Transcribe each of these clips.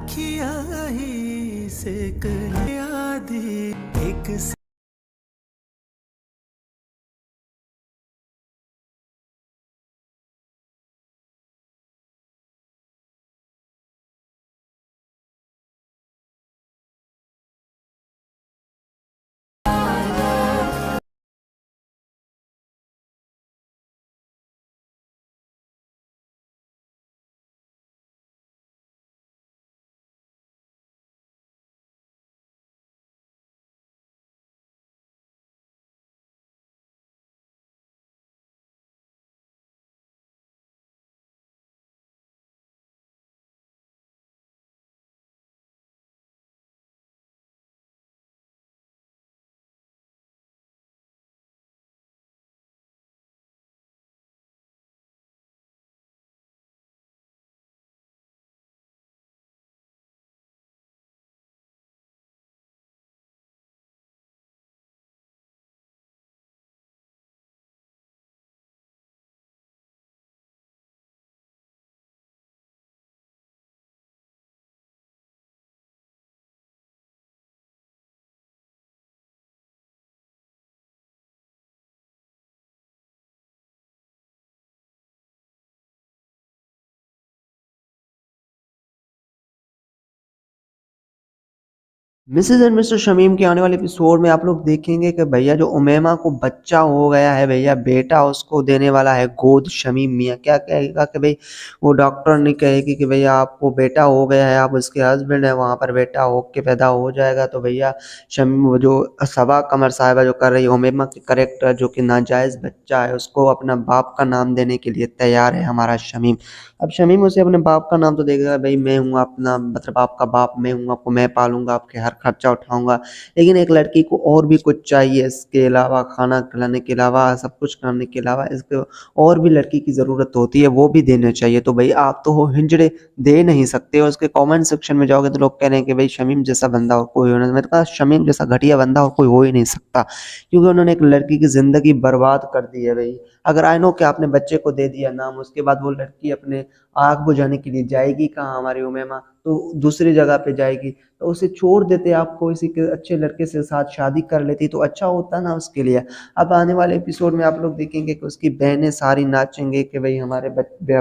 किया ही से कर आधी एक मिसेज एंड मिस्टर शमीम के आने वाले एपिसोड में आप लोग देखेंगे कि भैया जो उमैमा को बच्चा हो गया है, भैया बेटा उसको देने वाला है गोद शमीम मियाँ। क्या कहेगा कि भाई वो डॉक्टर नहीं कहेगी कि भैया आपको बेटा हो गया है, आप उसके हस्बैंड है, वहाँ पर बेटा हो के पैदा हो जाएगा। तो भैया शमीम वो जो सबा कमर साहिबा जो कर रही है उमैमा के करेक्टर जो कि नाजायज़ बच्चा है उसको अपना बाप का नाम देने के लिए तैयार है हमारा शमीम। अब शमीम उसे अपने बाप का नाम तो देगा, भाई मैं हूँ अपना मतलब आपका बाप मैं हूँ, आपको मैं पालूंगा, आपके हर खर्चा उठाऊंगा। लेकिन एक लड़की को और भी कुछ चाहिए, इसके अलावा खाना खिलाने के अलावा सब कुछ करने के अलावा इसको और भी लड़की की ज़रूरत होती है, वो भी देने चाहिए। तो भाई आप तो हो हिंजड़े दे नहीं सकते हो। उसके कमेंट सेक्शन में जाओगे तो लोग कह रहे हैं कि भाई शमीम जैसा बंदा और कोई होना, मेरे पास शमीम जैसा घटिया बंदा और कोई हो ही नहीं सकता, क्योंकि उन्होंने एक लड़की की ज़िंदगी बर्बाद कर दी है भाई। अगर आई नो कि आपने बच्चे को दे दिया नाम, उसके बाद वो लड़की अपने आग बुझाने के लिए जाएगी कहाँ हमारी उमैमा, तो दूसरी जगह पे जाएगी। तो उसे छोड़ देते, आपको किसी के अच्छे लड़के से साथ शादी कर लेती तो अच्छा होता ना उसके लिए। अब आने वाले एपिसोड में आप लोग देखेंगे कि उसकी बहनें सारी नाचेंगे कि भाई हमारे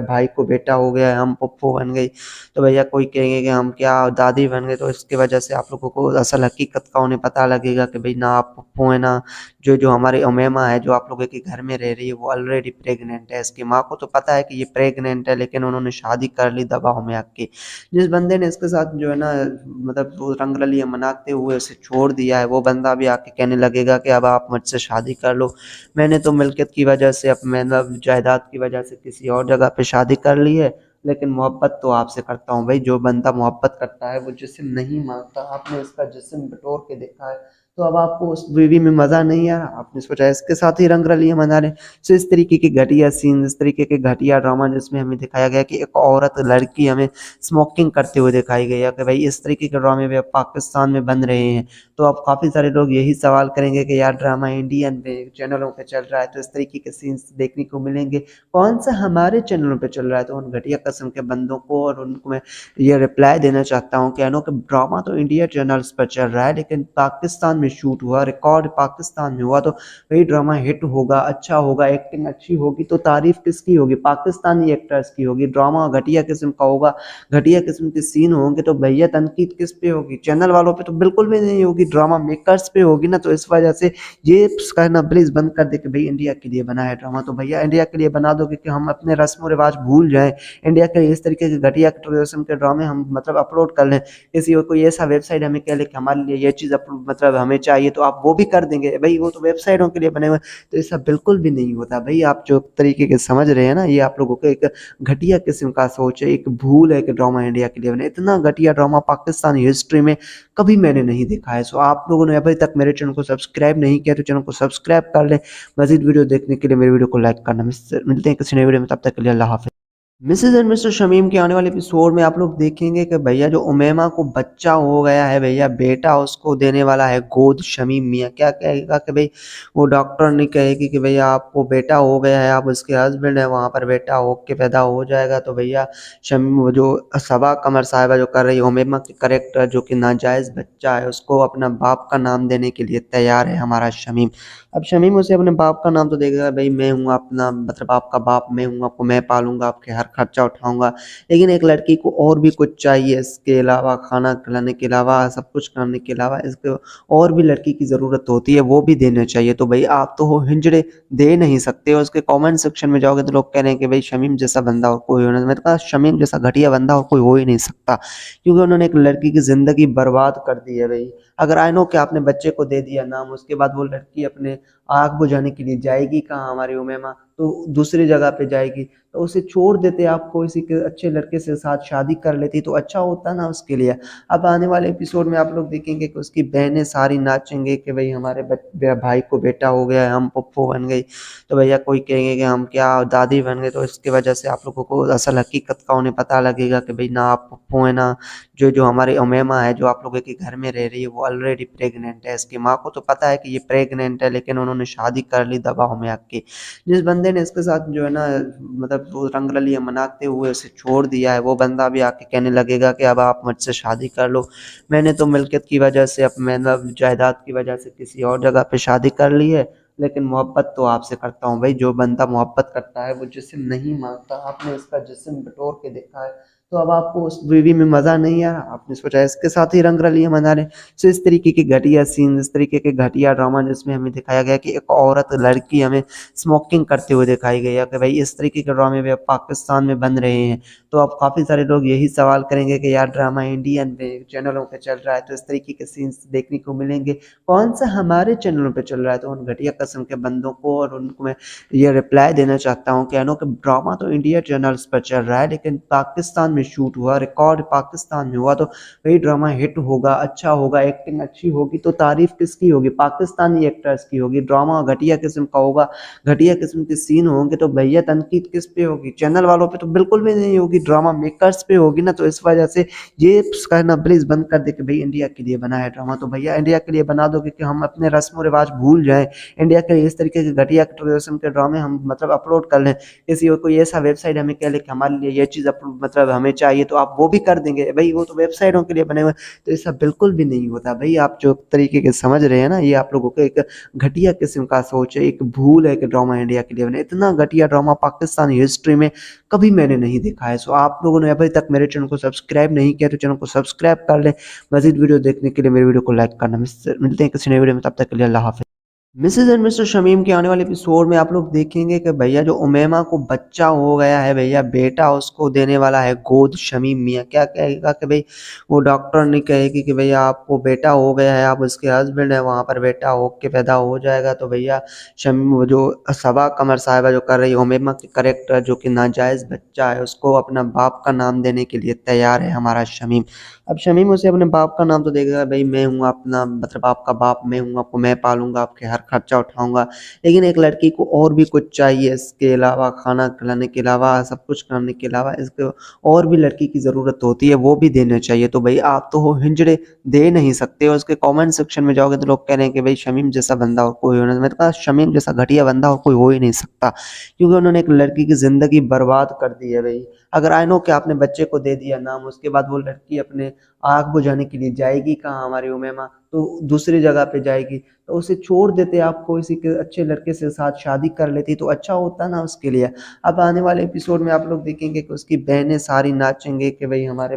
भाई को बेटा हो गया है, हम पप्पू बन गई। तो भैया कोई कहेंगे कि हम क्या दादी बन गए। तो इसकी वजह से आप लोगों को असल हकीकत का उन्हें पता लगेगा कि भाई ना आप पप्पू है ना जो हमारी उमैमा है जो आप लोगों के घर में रह रही है वो ऑलरेडी प्रेग्नेंट है। इसकी माँ को तो पता है कि ये प्रेग्नेंट है, लेकिन उन्होंने शादी कर ली दबाव में आके। जिस बंदे ने इसके साथ जो है ना मतलब वो रंग रलियां मनाते हुए उसे छोड़ दिया है, वो बंदा भी आके कहने लगेगा कि अब आप मुझसे शादी कर लो। मैंने तो मिल्कियत की वजह से मतलब जायदाद की वजह से किसी और जगह पे शादी कर ली है, लेकिन मोहब्बत तो आपसे करता हूँ। भाई जो बंदा मोहब्बत करता है वो जिस्म नहीं मांगता। आपने इसका जिस्म बटोर के देखा है, तो अब आपको उस बीवी में मजा नहीं आ रहा, आपने सोचा इसके साथ ही रंग रलियां मना लें। सो इस तरीके के घटिया सीन, इस तरीके के घटिया ड्रामा जिसमें हमें दिखाया गया कि एक औरत लड़की हमें स्मोकिंग करते हुए दिखाई गई है कि भाई इस तरीके के ड्रामे भी अब पाकिस्तान में बन रहे हैं। तो अब काफ़ी सारे लोग यही सवाल करेंगे कि यार ड्रामा इंडियन पे चैनलों पे चल रहा है तो इस तरीके के सीन्स देखने को मिलेंगे, कौन सा हमारे चैनलों पे चल रहा है। तो उन घटिया किस्म के बंदों को और उनको मैं ये रिप्लाई देना चाहता हूँ कि नो कि ड्रामा तो इंडिया चैनल्स पर चल रहा है, लेकिन पाकिस्तान में शूट हुआ, रिकॉर्ड पाकिस्तान में हुआ, तो वही ड्रामा हिट होगा, अच्छा होगा, एक्टिंग अच्छी होगी तो तारीफ किसकी होगी, पाकिस्तानी एक्टर्स की होगी। ड्रामा घटिया किस्म का होगा, घटिया किस्म के सीन होंगे तो भैया तनकीद किस पे होगी, चैनल वालों पे तो बिल्कुल भी नहीं होगी, ड्रामा मेकर्स पे होगी ना। तो इस वजह से ये कहना प्लीज बंद कर दे कि भाई इंडिया के लिए बना है ड्रामा। तो भैया इंडिया के लिए बना दोगे कि हम अपने रस्म रिवाज भूल जाएं, इंडिया के इस तरीके के घटिया किस्म के ड्रामे हम मतलब अपलोड कर लें, किसी कोई ऐसा वेबसाइट हमें कह ले कि हमारे लिए ये चीज़ मतलब हमें चाहिए तो आप वो भी कर देंगे। भाई वो तो वेबसाइटों के लिए बने हुए, तो ऐसा बिल्कुल भी नहीं होता। भाई आप जो तरीके के समझ रहे हैं ना, ये आप लोगों को एक घटिया किस्म का सोच है, एक भूल है कि ड्रामा इंडिया के लिए बने। इतना घटिया ड्रामा पाकिस्तानी हिस्ट्री में कभी मैंने नहीं देखा है। सो आप लोगों ने अभी तक मेरे चैनल को सब्सक्राइब नहीं किया तो चैनल को सब्सक्राइब कर लें। मजीद वीडियो देखने के लिए मेरे वीडियो को लाइक करना। मिलते हैं किसी नई वीडियो में, तब तक के लिए अल्लाह हाफिज़। मिसेज एंड मिस्टर शमीम के आने वाले एपिसोड में आप लोग देखेंगे कि भैया जो उमैमा को बच्चा हो गया है, भैया बेटा उसको देने वाला है गोद शमीम मियाँ। क्या कहेगा कि भाई वो डॉक्टर नहीं कहेगी कि भैया आपको बेटा हो गया है, आप उसके हस्बैंड है, वहाँ पर बेटा हो के पैदा हो जाएगा। तो भैया शमीम वो जो सबा कमर साहिबा जो कर रही है उमैमा के करेक्टर जो कि नाजायज़ बच्चा है उसको अपना बाप का नाम देने के लिए तैयार है हमारा शमीम। अब शमीम उसे अपने बाप का नाम तो देगा, भाई मैं हूँ अपना मतलब आपका बाप मैं हूँ, आपको मैं पालूंगा, आपके हर खर्चा उठाऊंगा। लेकिन एक लड़की को और भी कुछ चाहिए, इसके अलावा खाना खिलाने के अलावा सब कुछ करने के अलावा इसको और भी लड़की की ज़रूरत होती है, वो भी देना चाहिए। तो भाई आप तो हो हिंजड़े दे नहीं सकते हो। उसके कमेंट सेक्शन में जाओगे तो लोग कह रहे हैं कि भाई शमीम जैसा बंदा और कोई हो नहीं। मैंने कहा शमीम जैसा घटिया बंदा और कोई हो ही नहीं सकता, क्योंकि उन्होंने एक लड़की की ज़िंदगी बर्बाद कर दी है भाई। अगर आई नो कि आपने बच्चे को दे दिया नाम, उसके बाद वो लड़की अपने आग बुझाने के लिए जाएगी कहाँ हमारी उमैमा, तो दूसरी जगह पे जाएगी। तो उसे छोड़ देते, आप किसी के अच्छे लड़के से साथ शादी कर लेती तो अच्छा होता ना उसके लिए। अब आने वाले एपिसोड में आप लोग देखेंगे कि उसकी बहनें सारी नाचेंगे कि भाई हमारे भाई को बेटा हो गया है, हम पप्पू बन गई। तो भैया कोई कहेंगे कि हम क्या दादी बन गए। तो इसकी वजह से आप लोगों को असल हकीकत का उन्हें पता लगेगा कि भाई ना आप पप्पू है ना जो जो हमारी उमैमा है जो आप लोगों के घर में रह रही है वो ऑलरेडी प्रेग्नेंट है। इसकी माँ को तो पता है कि ये प्रेग्नेंट है, लेकिन उन्होंने शादी कर ली दबाव में आके। जिस बंदे ने इसके साथ जो है ना मतलब वो रंगरलियां मनाते हुए उसे छोड़ दिया है, वो बंदा भी आके कहने लगेगा कि अब आप मुझसे शादी कर लो। मैंने तो मिल्कियत की वजह से अब मतलब जायदाद की वजह से किसी और जगह पे शादी कर ली है, लेकिन मोहब्बत तो आपसे करता हूँ भाई। जो बंदा मोहब्बत करता है वो जिस्म नहीं मांगता। आपने इसका जिस्म बटोर के देखा है, तो अब आपको उस बीवी में मजा नहीं आ रहा, आपने सोचा इसके साथ ही रंग रलियां मना रहे। सो इस तरीके के घटिया सीन, इस तरीके के घटिया ड्रामा जिसमें हमें दिखाया गया कि एक औरत लड़की हमें स्मोकिंग करते हुए दिखाई गई है कि भाई इस तरीके के ड्रामे भी अब पाकिस्तान में बन रहे हैं। तो अब काफ़ी सारे लोग यही सवाल करेंगे कि यार ड्रामा इंडियन में चैनलों पे चल रहा है तो इस तरीके के सीन्स देखने को मिलेंगे, कौन सा हमारे चैनलों पे चल रहा है। तो उन घटिया किस्म के बंदों को और उनको मैं ये रिप्लाई देना चाहता हूँ कि नो कि ड्रामा तो इंडिया चैनल्स पर चल रहा है, लेकिन पाकिस्तान में शूट हुआ, रिकॉर्ड पाकिस्तान में हुआ, तो वही ड्रामा हिट होगा, अच्छा होगा, एक्टिंग अच्छी होगी तो तारीफ किसकी होगी, पाकिस्तानी एक्टर्स की होगी। ड्रामा घटिया किस्म का होगा, घटिया किस्म के सीन होंगे तो भैया तनकीद किस पे होगी, चैनल वालों पे तो बिल्कुल भी नहीं होगी, ड्रामा मेकर्स पे होगी ना। तो इस वजह से ये कहना प्लीज बंद कर दे कि भाई इंडिया के लिए बना है ड्रामा। तो भैया इंडिया के लिए बना दो कि हम अपने रस्म व रिवाज भूल जाएं, इंडिया के इस तरीके के घटिया किस्म के ड्रामे हम मतलब अपलोड कर लें। किसी और कोई ऐसा वेबसाइट हमें कह ले कि हमारे लिए ये चीज़ मतलब हमें चाहिए तो आप वो भी कर देंगे भाई, वो तो वेबसाइटों के लिए बने हुए। तो ऐसा बिल्कुल भी नहीं होता भाई, आप जो तरीके के समझ रहे हैं ना, ये आप लोगों को एक घटिया किस्म का सोच है, एक भूल है कि ड्रामा इंडिया के लिए बने। इतना घटिया ड्रामा पाकिस्तानी हिस्ट्री में कभी मैंने नहीं देखा है। सो आप लोगों ने अभी तक मेरे चैनल को सब्सक्राइब नहीं किया तो चैनल को सब्सक्राइब कर लें। मजीद वीडियो देखने के लिए मेरे वीडियो को लाइक करना। मिलते हैं किसी नए वीडियो में, तब तक के लिए अल्लाह हाफिज़। मिसेज एंड मिस्टर शमीम के आने वाले एपिसोड में आप लोग देखेंगे कि भैया जो उमैमा को बच्चा हो गया है, भैया बेटा उसको देने वाला है गोद शमीम मियाँ। क्या कहेगा कि भाई वो डॉक्टर नहीं कहेगी कि भैया आपको बेटा हो गया है, आप उसके हस्बैंड है, वहाँ पर बेटा हो के पैदा हो जाएगा। तो भैया शमीम वो जो सबा कमर साहिबा जो कर रही है उमैमा के करेक्टर जो कि नाजायज़ बच्चा है उसको अपना बाप का नाम देने के लिए तैयार है हमारा शमीम। अब शमीम उसे अपने बाप का नाम तो देगा, भाई मैं हूँ अपना मतलब आपका बाप मैं हूँ, आपको मैं पालूंगा, आपके हर खर्चा उठाऊंगा। लेकिन एक लड़की को और भी कुछ चाहिए, इसके अलावा खाना खिलाने के अलावा सब कुछ करने के अलावा इसको और भी लड़की की ज़रूरत होती है, वो भी देना चाहिए। तो भाई आप तो हो हिंजड़े दे नहीं सकते हो। उसके कमेंट सेक्शन में जाओगे तो लोग कह रहे हैं कि भाई शमीम जैसा बंदा और कोई हो नहीं। मैंने कहा शमीम जैसा घटिया बंदा और कोई हो ही नहीं सकता, क्योंकि उन्होंने एक लड़की की ज़िंदगी बर्बाद कर दी है भाई। अगर आई नो कि आपने बच्चे को दे दिया नाम, उसके बाद वो लड़की अपने आग बुझाने के लिए जाएगी कहाँ हमारी उमैमा, तो दूसरी जगह पे जाएगी। तो उसे छोड़ देते, आप किसी के अच्छे लड़के से साथ शादी कर लेती तो अच्छा होता ना उसके लिए। अब आने वाले एपिसोड में आप लोग देखेंगे कि उसकी बहनें सारी नाचेंगे कि भाई हमारे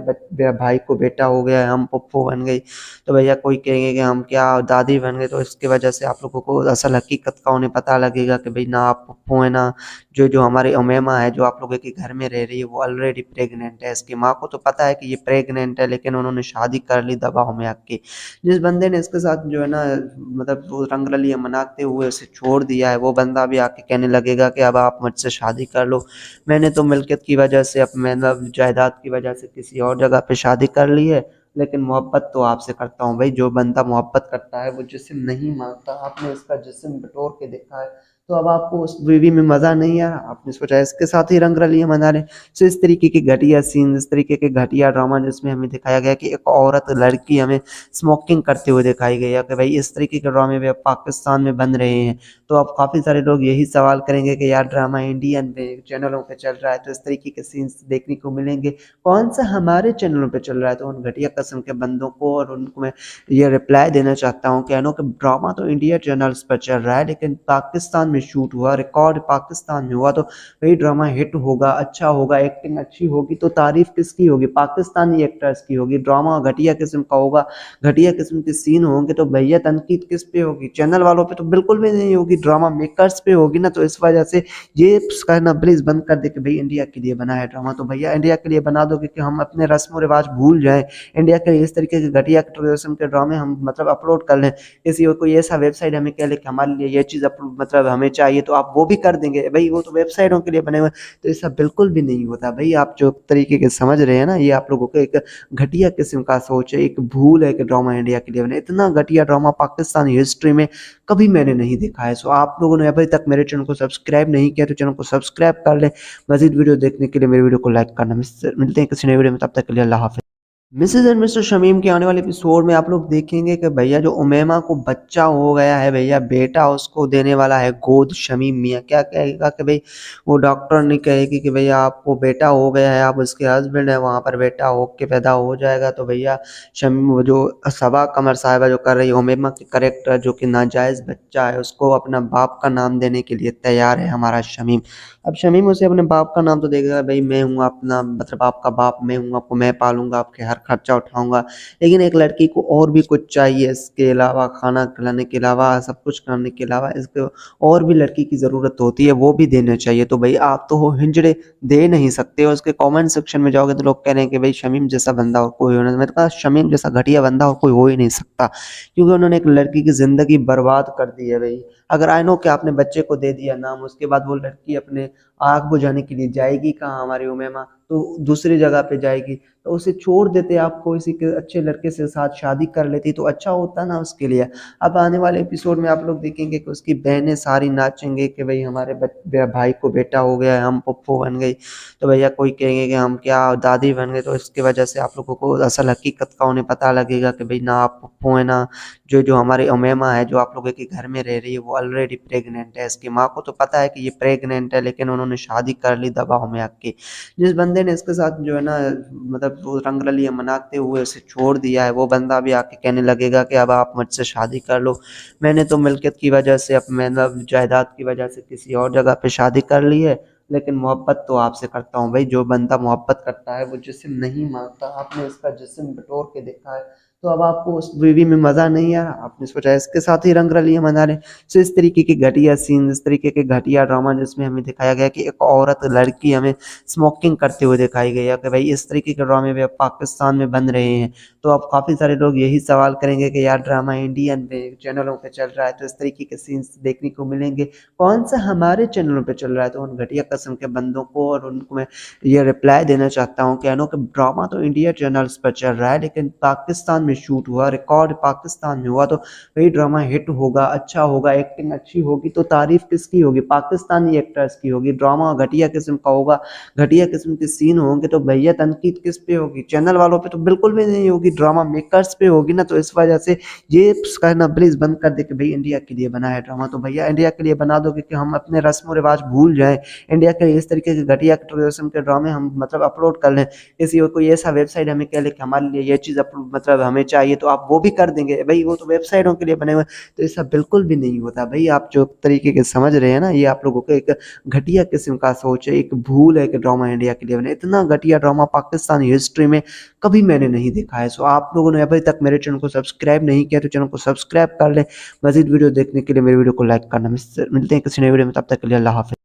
भाई को बेटा हो गया है, हम पप्पू बन गई। तो भैया कोई कहेंगे कि हम क्या दादी बन गए। तो इसकी वजह से आप लोगों को असल हकीकत का उन्हें पता लगेगा कि भाई ना आप पप्पू है ना जो जो हमारी उमैमा है जो आप लोगों के घर में रह रही है वो ऑलरेडी प्रेग्नेंट है। इसकी माँ को तो पता है कि ये प्रेग्नेंट है, लेकिन उन्होंने शादी कर ली दबाव में आके। जिस बंदे ने इसके साथ जो है ना मतलब वो रंगरलियां मनाते हुए उसे छोड़ दिया है, वो बंदा भी आके कहने लगेगा कि अब आप मुझसे शादी कर लो। मैंने तो मिल्कियत की वजह से अब मतलब जायदाद की वजह से किसी और जगह पे शादी कर ली है, लेकिन मोहब्बत तो आपसे करता हूँ भाई। जो बंदा मोहब्बत करता है वो जिस्म नहीं मांगता। आपने इसका जिस्म बटोर के देखा है, तो अब आपको उस मूवी में मज़ा नहीं आया, आपने सोचा इसके साथ ही रंगरलियाँ मना लें। सो इस तरीके के घटिया सीन, इस तरीके के घटिया ड्रामा जिसमें हमें दिखाया गया कि एक औरत लड़की हमें स्मोकिंग करते हुए दिखाई गई है कि भाई इस तरीके के ड्रामे भी अब पाकिस्तान में बन रहे हैं। तो अब काफ़ी सारे लोग यही सवाल करेंगे कि यार ड्रामा इंडियन में चैनलों पे चल रहा है तो इस तरीके के सीन्स देखने को मिलेंगे, कौन सा हमारे चैनलों पे चल रहा है। तो उन घटिया किस्म के बंदों को और उनको मैं ये रिप्लाई देना चाहता हूँ कि नो कि ड्रामा तो इंडिया चैनल्स पर चल रहा है, लेकिन पाकिस्तान में शूट हुआ, रिकॉर्ड पाकिस्तान में हुआ, तो वही ड्रामा हिट होगा, अच्छा होगा, एक्टिंग अच्छी होगी तो तारीफ किसकी होगी, पाकिस्तानी एक्टर्स की होगी। ड्रामा घटिया किस्म का होगा, घटिया किस्म के सीन होंगे तो भैया तनकीद किस पे होगी, चैनल वालों पे तो बिल्कुल भी नहीं होगी, ड्रामा मेकर्स पे होगी ना। तो इस वजह से ये कहना प्लीज बंद कर दे कि भाई इंडिया के लिए बना है ड्रामा। तो भैया इंडिया के लिए बना दोगे कि हम अपने रस्म रिवाज भूल जाएं, इंडिया के इस तरीके के घटिया किस्म के ड्रामे हम मतलब अपलोड कर लें, किसी और कोई ऐसा वेबसाइट हमें कह ले कि हमारे लिए ये चीज़ मतलब हमें चाहिए तो आप वो भी कर देंगे। भाई वो तो वेबसाइटों के लिए बने हुए हैं, तो ऐसा बिल्कुल भी नहीं होता। भाई आप जो तरीके के समझ रहे हैं ना, ये आप लोगों को एक घटिया किस्म का सोच है, एक भूल है कि ड्रामा इंडिया के लिए बने। इतना घटिया ड्रामा पाकिस्तानी हिस्ट्री में कभी मैंने नहीं देखा है। सो आप लोगों ने अभी तक मेरे चैनल को सब्सक्राइब नहीं किया तो चैनल को सब्सक्राइब कर लें। मजीद वीडियो देखने के लिए मेरे वीडियो को लाइक करना। मिलते हैं किसी नए वीडियो में, तब तक के लिए अल्लाह हाफिज़। मिसेस एंड मिस्टर शमीम के आने वाले एपिसोड में आप लोग देखेंगे कि भैया जो उमैमा को बच्चा हो गया है, भैया बेटा उसको देने वाला है गोद शमीम मियाँ। क्या कहेगा कि भाई वो डॉक्टर नहीं कहेगी कि भैया आपको बेटा हो गया है, आप उसके हस्बैंड है, वहाँ पर बेटा हो के पैदा हो जाएगा। तो भैया शमीम वो जो सबा कमर साहिबा जो कर रही है उमैमा के करेक्टर, जो कि नाजायज़ बच्चा है, उसको अपना बाप का नाम देने के लिए तैयार है हमारा शमीम। अब शमीम उसे अपने बाप का नाम तो देगा, भाई मैं हूँ अपना मतलब आपका बाप मैं हूँ, आपको मैं पालूंगा, आपके हर खर्चा उठाऊंगा। लेकिन एक लड़की को और भी कुछ चाहिए, इसके अलावा खाना खिलाने के अलावा, सब कुछ करने के अलावा इसको और भी लड़की की ज़रूरत होती है, वो भी देना चाहिए। तो भाई आप तो हो हिंजड़े दे नहीं सकते हो। उसके कमेंट सेक्शन में जाओगे तो लोग कह रहे हैं कि भाई शमीम जैसा बंदा और कोई हो नहीं। मैंने कहा शमीम जैसा घटिया बंदा और कोई हो ही नहीं सकता, क्योंकि उन्होंने एक लड़की की ज़िंदगी बर्बाद कर दी है। भाई अगर आई नो कि आपने बच्चे को दे दिया नाम, उसके बाद वो लड़की अपने आग बुझाने के लिए जाएगी कहाँ हमारी उमैमा, तो दूसरी जगह पे जाएगी। तो उसे छोड़ देते, आप किसी के अच्छे लड़के से साथ शादी कर लेती तो अच्छा होता ना उसके लिए। अब आने वाले एपिसोड में आप लोग देखेंगे कि उसकी बहनें सारी नाचेंगे कि भाई हमारे भाई को बेटा हो गया है, हम पप्पू बन गई। तो भैया कोई कहेंगे कि हम क्या दादी बन गए। तो इसकी वजह से आप लोगों को असल हकीकत का उन्हें पता लगेगा कि भाई ना आप पप्पू है ना जो जो हमारी उमैमा है जो आप लोगों के घर में रह रही है, वो ऑलरेडी प्रेग्नेंट है। इसकी माँ को तो पता है कि ये प्रेग्नेंट है, लेकिन उन्होंने शादी कर ली दबाव में आके। जिस बंदे ने इसके साथ जो है ना मतलब वो रंगरलियां मनाते हुए उसे छोड़ दिया है, वो बंदा भी आके कहने लगेगा कि अब आप मुझसे शादी कर लो। मैंने तो मिल्कियत की वजह से, मतलब जायदाद की वजह से किसी और जगह पे शादी कर ली है, लेकिन मोहब्बत तो आपसे करता हूँ। भाई जो बंदा मोहब्बत करता है वो जिस्म नहीं मांगता। आपने इसका जिस्म बटोर के देखा है, तो अब आपको उस मूवी में मज़ा नहीं आया, आपने सोचा इसके साथ ही रंगरलियां मना लें। सो इस तरीके के घटिया सीन, इस तरीके के घटिया ड्रामा जिसमें हमें दिखाया गया कि एक औरत लड़की हमें स्मोकिंग करते हुए दिखाई गई है कि भाई इस तरीके के ड्रामे भी अब पाकिस्तान में बन रहे हैं। तो अब काफ़ी सारे लोग यही सवाल करेंगे कि यार ड्रामा इंडियन में चैनलों पे चल रहा है तो इस तरीके के सीन्स देखने को मिलेंगे, कौन सा हमारे चैनलों पे चल रहा है। तो उन घटिया किस्म के बंदों को और उनको मैं ये रिप्लाई देना चाहता हूँ कि नो कि ड्रामा तो इंडिया चैनल्स पर चल रहा है, लेकिन पाकिस्तान में शूट हुआ, रिकॉर्ड पाकिस्तान में हुआ, तो वही ड्रामा हिट होगा, अच्छा होगा, एक्टिंग अच्छी होगी तो तारीफ किसकी होगी, पाकिस्तानी एक्टर्स की होगी। ड्रामा घटिया किस्म का होगा, घटिया किस्म के सीन होंगे तो भैया तनकीद किस पे होगी, चैनल वालों पे तो बिल्कुल भी नहीं होगी, ड्रामा मेकर्स पे होगी ना। तो इस वजह से ये कहना प्लीज बंद कर दे कि भाई इंडिया के लिए बना है ड्रामा। तो भैया इंडिया के लिए बना दोगे कि हम अपने रस्म रिवाज भूल जाएं, इंडिया के इस तरीके के घटिया किस्म के ड्रामे हम मतलब अपलोड कर लें, किसी और कोई ऐसा वेबसाइट हमें कह ले कि हमारे लिए ये चीज़ मतलब हमें चाहिए तो आप वो भी कर देंगे। भाई वो तो वेबसाइटों के लिए बने हुए हैं, तो ऐसा बिल्कुल भी नहीं होता। भाई आप जो तरीके के समझ रहे हैं ना, ये आप लोगों को एक घटिया किस्म का सोच है, एक भूल है कि ड्रामा इंडिया के लिए बने। इतना घटिया ड्रामा पाकिस्तानी हिस्ट्री में कभी मैंने नहीं देखा है। सो आप लोगों ने अभी तक मेरे चैनल को सब्सक्राइब नहीं किया तो चैनल को सब्सक्राइब कर लें। मजीद वीडियो देखने के लिए मेरे वीडियो को लाइक करना। मिलते हैं किसी नए वीडियो में, तब तक के लिए अल्लाह हाफिज़।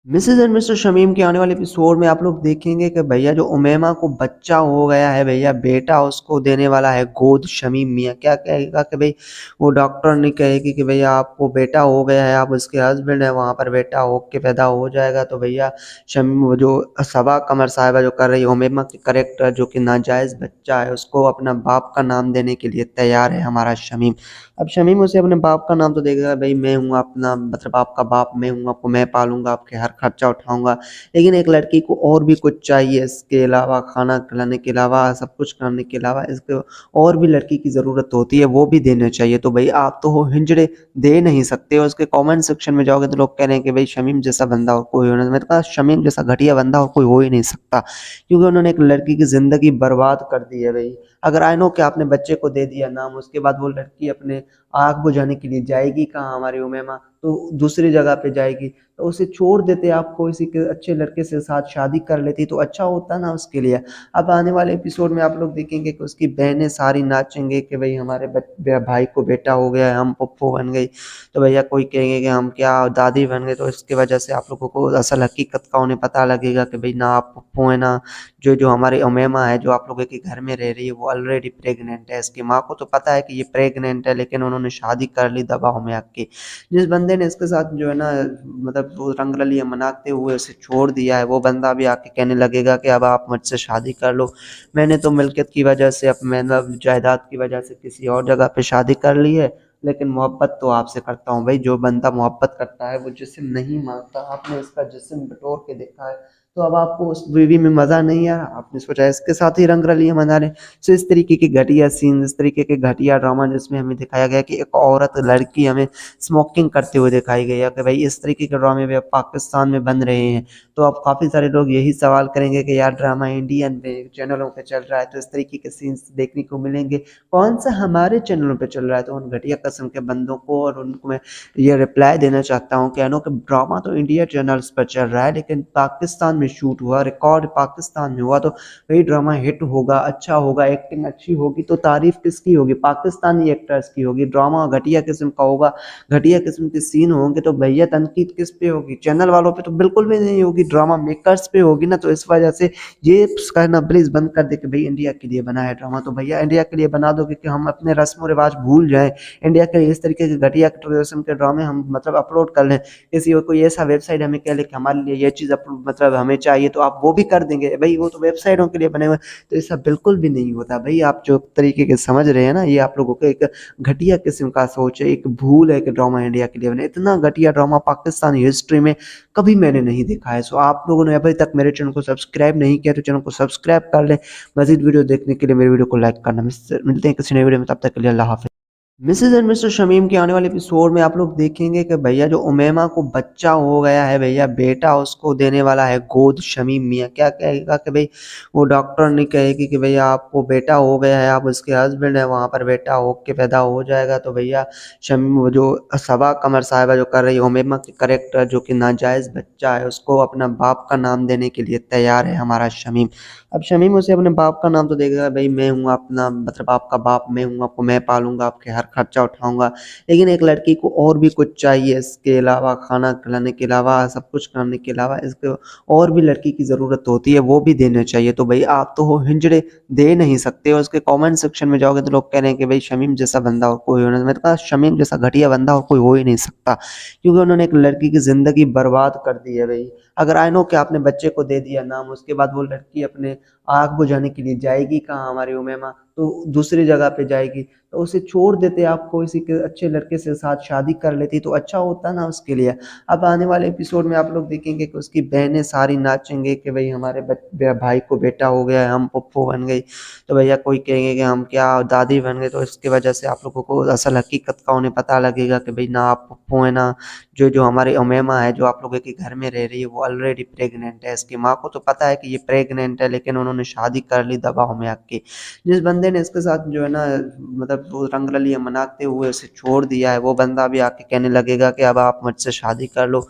मिसेज एंड मिस्टर शमीम के आने वाले एपिसोड में आप लोग देखेंगे कि भैया जो उमैमा को बच्चा हो गया है भैया बेटा उसको देने वाला है गोद शमीम मियाँ क्या कहेगा कि भाई वो डॉक्टर नहीं कहेगी कि भैया आपको बेटा हो गया है आप उसके हस्बैंड है वहाँ पर बेटा हो के पैदा हो जाएगा तो भैया शमीम वो जो सबा कमर साहिबा जो कर रही है उमैमा के करेक्टर जो कि नाजायज़ बच्चा है उसको अपना बाप का नाम देने के लिए तैयार है हमारा शमीम। अब शमीम उसे अपने बाप का नाम तो देगा भाई मैं हूँ अपना मतलब आपका बाप मैं हूँ आपको मैं पालूंगा आपके हर खर्चा उठाऊंगा। लेकिन एक लड़की को और भी कुछ चाहिए इसके अलावा खाना खिलाने के अलावा सब कुछ करने के अलावा इसके और भी लड़की की ज़रूरत होती है वो भी देना चाहिए। तो भाई आप तो हो हिंजड़े दे नहीं सकते हो। उसके कमेंट सेक्शन में जाओगे तो लोग कह रहे हैं कि भाई शमीम जैसा बंदा और कोई हो नहीं। मेरे पास शमीम जैसा घटिया बंदा और कोई हो ही नहीं सकता क्योंकि उन्होंने एक लड़की की ज़िंदगी बर्बाद कर दी है भाई। अगर आई नो कि आपने बच्चे को दे दिया नाम उसके बाद वो लड़की अपने आग बुझाने के लिए जाएगी कहाँ हमारी उमैमा तो दूसरी जगह पे जाएगी। तो उसे छोड़ देते आप किसी के अच्छे लड़के से साथ शादी कर लेती तो अच्छा होता ना उसके लिए। अब आने वाले एपिसोड में आप लोग देखेंगे कि उसकी बहनें सारी नाचेंगे कि भाई हमारे भाई को बेटा हो गया है हम पप्पू बन गई। तो भैया कोई कहेंगे कि हम क्या दादी बन गए। तो इसकी वजह से आप लोगों को असल हकीकत का उन्हें पता लगेगा कि भाई ना आप पप्पू है ना जो जो हमारी उमैमा है जो आप लोगों के घर में रह रही है वो ऑलरेडी प्रेग्नेंट है। इसकी माँ को तो पता है कि ये प्रेग्नेंट है लेकिन उन्होंने शादी कर ली दबाव में आके। जिस बंदे ने इसके साथ जो है ना मतलब वो रंगरलियां मनाते हुए उसे छोड़ दिया है वो बंदा भी आके कहने लगेगा कि अब आप मुझसे शादी कर लो। मैंने तो मिल्कियत की वजह से अब मतलब जायदाद की वजह से किसी और जगह पे शादी कर ली है लेकिन मोहब्बत तो आपसे करता हूँ भाई। जो बंदा मोहब्बत करता है वो जिस्म नहीं मांगता। आपने इसका जिस्म बटोर के देखा है तो अब आपको उस बीवी में मज़ा नहीं आ रहा आपने सोचा इसके साथ ही रंगरलियां मना लें। सो इस तरीके के घटिया सीन इस तरीके के घटिया ड्रामा जिसमें हमें दिखाया गया कि एक औरत लड़की हमें स्मोकिंग करते हुए दिखाई गई है कि भाई इस तरीके के ड्रामे भी अब पाकिस्तान में बन रहे हैं। तो अब काफ़ी सारे लोग यही सवाल करेंगे कि यार ड्रामा इंडियन पे चैनलों पे चल रहा है तो इस तरीके के सीन्स देखने को मिलेंगे कौन सा हमारे चैनलों पे चल रहा है। तो उन घटिया किस्म के बंदों को और उनको मैं ये रिप्लाई देना चाहता हूँ कि नो कि ड्रामा तो इंडिया चैनल्स पर चल रहा है लेकिन पाकिस्तान में शूट हुआ रिकॉर्ड पाकिस्तान में हुआ तो वही ड्रामा हिट होगा अच्छा होगा एक्टिंग अच्छी होगी तो तारीफ किसकी होगी पाकिस्तानी एक्टर्स की होगी। ड्रामा घटिया किस्म का होगा घटिया किस्म के सीन होंगे तो भैया तनकीद किस पे होगी चैनल वालों पे तो बिल्कुल भी नहीं होगी ड्रामा मेकर्स पे होगी ना। तो इस वजह से ये कहना प्लीज बंद कर दे कि भाई इंडिया के लिए बना है ड्रामा। तो भैया इंडिया के लिए बना दोगे कि हम अपने रस्म रिवाज भूल जाएं इंडिया के इस तरीके के घटिया किस्म के ड्रामे हम मतलब अपलोड कर लें किसी और कोई ऐसा वेबसाइट हमें कह ले कि हमारे लिए ये चीज़ मतलब हमें चाहिए तो आप वो भी कर देंगे भाई वो तो वेबसाइटों के लिए बने हुए। तो ऐसा बिल्कुल भी नहीं होता भाई। आप जो तरीके के समझ रहे हैं ना ये आप लोगों को एक घटिया किस्म का सोच है एक भूल है कि ड्रामा इंडिया के लिए बने। इतना घटिया ड्रामा पाकिस्तानी हिस्ट्री में कभी मैंने नहीं देखा है। सो आप लोगों ने अभी तक मेरे चैनल को सब्सक्राइब नहीं किया तो चैनल को सब्सक्राइब कर लें। मजीद वीडियो देखने के लिए मेरे वीडियो को लाइक करना। मिलते हैं किसी नए वीडियो में तब तक के लिए अल्लाह हाफिज़। मिसेज एंड मिस्टर शमीम के आने वाले एपिसोड में आप लोग देखेंगे कि भैया जो उमैमा को बच्चा हो गया है भैया बेटा उसको देने वाला है गोद शमीम मियाँ क्या कहेगा कि भाई वो डॉक्टर नहीं कहेगी कि भैया आपको बेटा हो गया है आप उसके हस्बैंड है वहाँ पर बेटा हो के पैदा हो जाएगा। तो भैया शमीम वो जो सबा कमर साहिबा जो कर रही है उमैमा के करेक्टर जो कि नाजायज़ बच्चा है उसको अपना बाप का नाम देने के लिए तैयार है हमारा शमीम। अब शमीम उसे अपने बाप का नाम तो देगा भाई मैं हूँ अपना मतलब आपका बाप मैं हूँ आपको मैं पालूंगा आपके हर खर्चा उठाऊंगा। लेकिन एक लड़की को और भी कुछ चाहिए इसके अलावा खाना खिलाने के अलावा सब कुछ करने के अलावा इसके और भी लड़की की ज़रूरत होती है वो भी देना चाहिए। तो भाई आप तो हो हिंजड़े दे नहीं सकते हो। उसके कमेंट सेक्शन में जाओगे तो लोग कह रहे हैं कि भाई शमीम जैसा बंदा और कोई हो नहीं। मेरे पास शमीम जैसा घटिया बंदा और कोई हो ही नहीं सकता क्योंकि उन्होंने एक लड़की की ज़िंदगी बर्बाद कर दी है भाई। अगर आई नो कि आपने बच्चे को दे दिया नाम उसके बाद वो लड़की अपने आग बुझाने के लिए जाएगी कहाँ हमारी उमैमा तो दूसरी जगह पे जाएगी। तो उसे छोड़ देते आप किसी के अच्छे लड़के से साथ शादी कर लेती तो अच्छा होता ना उसके लिए। अब आने वाले एपिसोड में आप लोग देखेंगे कि उसकी बहनें सारी नाचेंगे कि भाई हमारे भाई को बेटा हो गया है हम पप्पू बन गई। तो भैया कोई कहेंगे कि हम क्या दादी बन गए। तो इसकी वजह से आप लोगों को असल हकीकत का उन्हें पता लगेगा कि भाई ना आप पप्पू है ना जो जो हमारी उमैमा है जो आप लोगों के घर में रह रही है वो ऑलरेडी प्रेग्नेंट है। इसकी माँ को तो पता है कि ये प्रेग्नेंट है लेकिन उन्होंने शादी कर ली दबाव में आके। जिस बंदे ने इसके साथ जो है ना मतलब वो रंगरलियां मनाते हुए उसे छोड़ दिया है वो बंदा भी आके कहने लगेगा कि अब आप मुझसे शादी कर लो।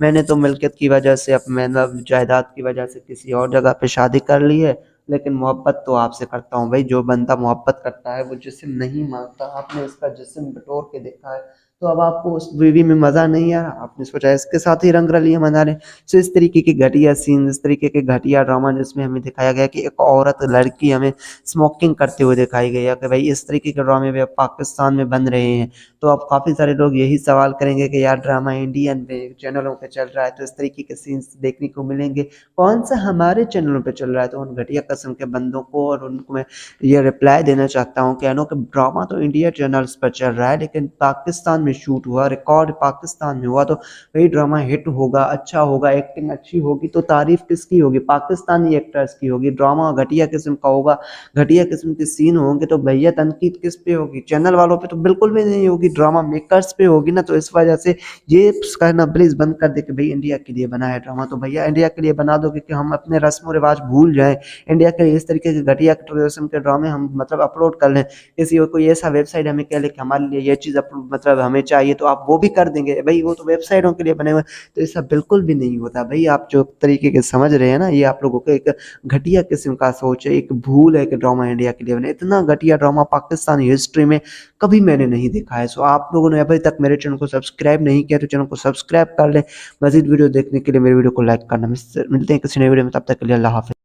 मैंने तो मिल्कियत की वजह से अब मतलब जायदाद की वजह से किसी और जगह पे शादी कर ली है लेकिन मोहब्बत तो आपसे करता हूँ भाई। जो बंदा मोहब्बत करता है वो जिस्म नहीं मांगता। आपने इसका जिस्म बटोर के देखा है तो अब आपको उस मूवी में मज़ा नहीं आ रहा, आपने सोचा इसके साथ ही रंगरलियाँ मना लें। सो इस तरीके के घटिया सीन, इस तरीके के घटिया ड्रामा जिसमें हमें दिखाया गया कि एक औरत लड़की हमें स्मोकिंग करते हुए दिखाई गई है कि भाई इस तरीके के ड्रामे भी अब पाकिस्तान में बन रहे हैं। तो अब काफ़ी सारे लोग यही सवाल करेंगे कि यार ड्रामा इंडियन पे चैनलों पे चल रहा है तो इस तरीके के सीन्स देखने को मिलेंगे, कौन सा हमारे चैनलों पे चल रहा है। तो उन घटिया किस्म के बंदों को और उनको मैं ये रिप्लाई देना चाहता हूँ कि नो कि ड्रामा तो इंडिया चैनल्स पर चल रहा है, लेकिन पाकिस्तान में शूट हुआ, रिकॉर्ड पाकिस्तान में हुआ, तो वही ड्रामा हिट होगा, अच्छा होगा, एक्टिंग अच्छी होगी तो तारीफ किसकी होगी, पाकिस्तानी एक्टर्स की होगी। ड्रामा घटिया किस्म का होगा, घटिया किस्म के सीन होंगे तो भैया तनकीद किस पे होगी, चैनल वालों पे तो बिल्कुल भी नहीं होगी, ड्रामा मेकर्स पे होगी ना। तो इस वजह से ये कहना प्लीज बंद कर दे कि भाई इंडिया के लिए बना है ड्रामा। तो भैया इंडिया के लिए बना दोगे कि हम अपने रस्म रिवाज भूल जाएं, इंडिया के इस तरीके के घटिया किस्म के ड्रामे हम मतलब अपलोड कर लें, किसी और कोई ऐसा वेबसाइट हमें कह ले कि हमारे लिए ये चीज़ मतलब हमें चाहिए तो आप वो भी कर देंगे। भाई वो तो वेबसाइटों के लिए बने हुए, तो ऐसा बिल्कुल भी नहीं होता। भाई आप जो तरीके के समझ रहे हैं ना, ये आप लोगों को एक घटिया किस्म का सोच है, एक भूल है कि ड्रामा इंडिया के लिए बने। इतना घटिया ड्रामा पाकिस्तानी हिस्ट्री में कभी मैंने नहीं देखा है। सो आप लोगों ने अभी तक मेरे चैनल को सब्सक्राइब नहीं किया तो चैनल को सब्सक्राइब कर लें। मजीद वीडियो देखने के लिए मेरे वीडियो को लाइक करना। मिलते हैं किसी नए वीडियो में, तब तक के लिए अल्लाह हाफिज़।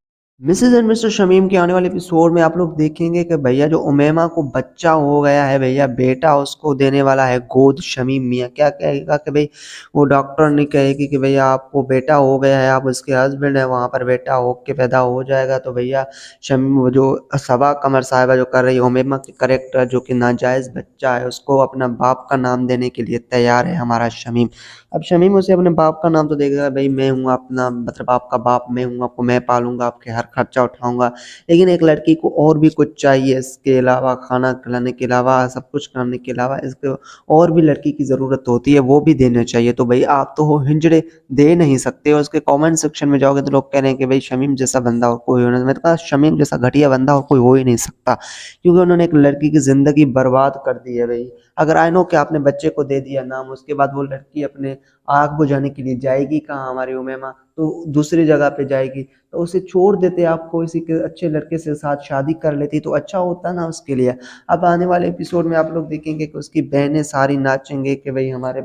मिसेज एंड मिस्टर शमीम के आने वाले एपिसोड में आप लोग देखेंगे कि भैया जो उमैमा को बच्चा हो गया है, भैया बेटा उसको देने वाला है गोद शमीम मियाँ। क्या कहेगा कि भाई वो डॉक्टर नहीं कहेगी कि भैया आपको बेटा हो गया है, आप उसके हस्बैंड है, वहाँ पर बेटा हो के पैदा हो जाएगा। तो भैया शमीम वो जो सबा कमर साहिबा जो कर रही है उमैमा के करेक्टर जो कि नाजायज़ बच्चा है, उसको अपना बाप का नाम देने के लिए तैयार है हमारा शमीम। अब शमीम उसे अपने बाप का नाम तो देगा, भाई मैं हूँ अपना मतलब आपका बाप मैं हूँ, आपको मैं पालूंगा, आपके हर खर्चा उठाऊंगा। लेकिन एक लड़की को और भी कुछ चाहिए, इसके अलावा खाना खिलाने के अलावा सब कुछ करने के अलावा इसको और भी लड़की की ज़रूरत होती है, वो भी देना चाहिए। तो भाई आप तो हो हिंजड़े दे नहीं सकते हो। उसके कमेंट सेक्शन में जाओगे तो लोग कह रहे हैं कि भाई शमीम जैसा बंदा और कोई हो नहीं। मैंने कहा शमीम जैसा घटिया बंदा और कोई हो ही नहीं सकता, क्योंकि उन्होंने एक लड़की की ज़िंदगी बर्बाद कर दी है। भाई अगर आई नो कि आपने बच्चे को दे दिया नाम, उसके बाद वो लड़की अपने आग बुझाने के लिए जाएगी कहाँ हमारी उमैमा, तो दूसरी जगह पे जाएगी। तो उसे छोड़ देते, आपको किसी के अच्छे लड़के से साथ शादी कर लेती तो अच्छा होता ना उसके लिए। अब आने वाले एपिसोड में आप लोग देखेंगे कि उसकी बहनें सारी नाचेंगे कि भाई हमारे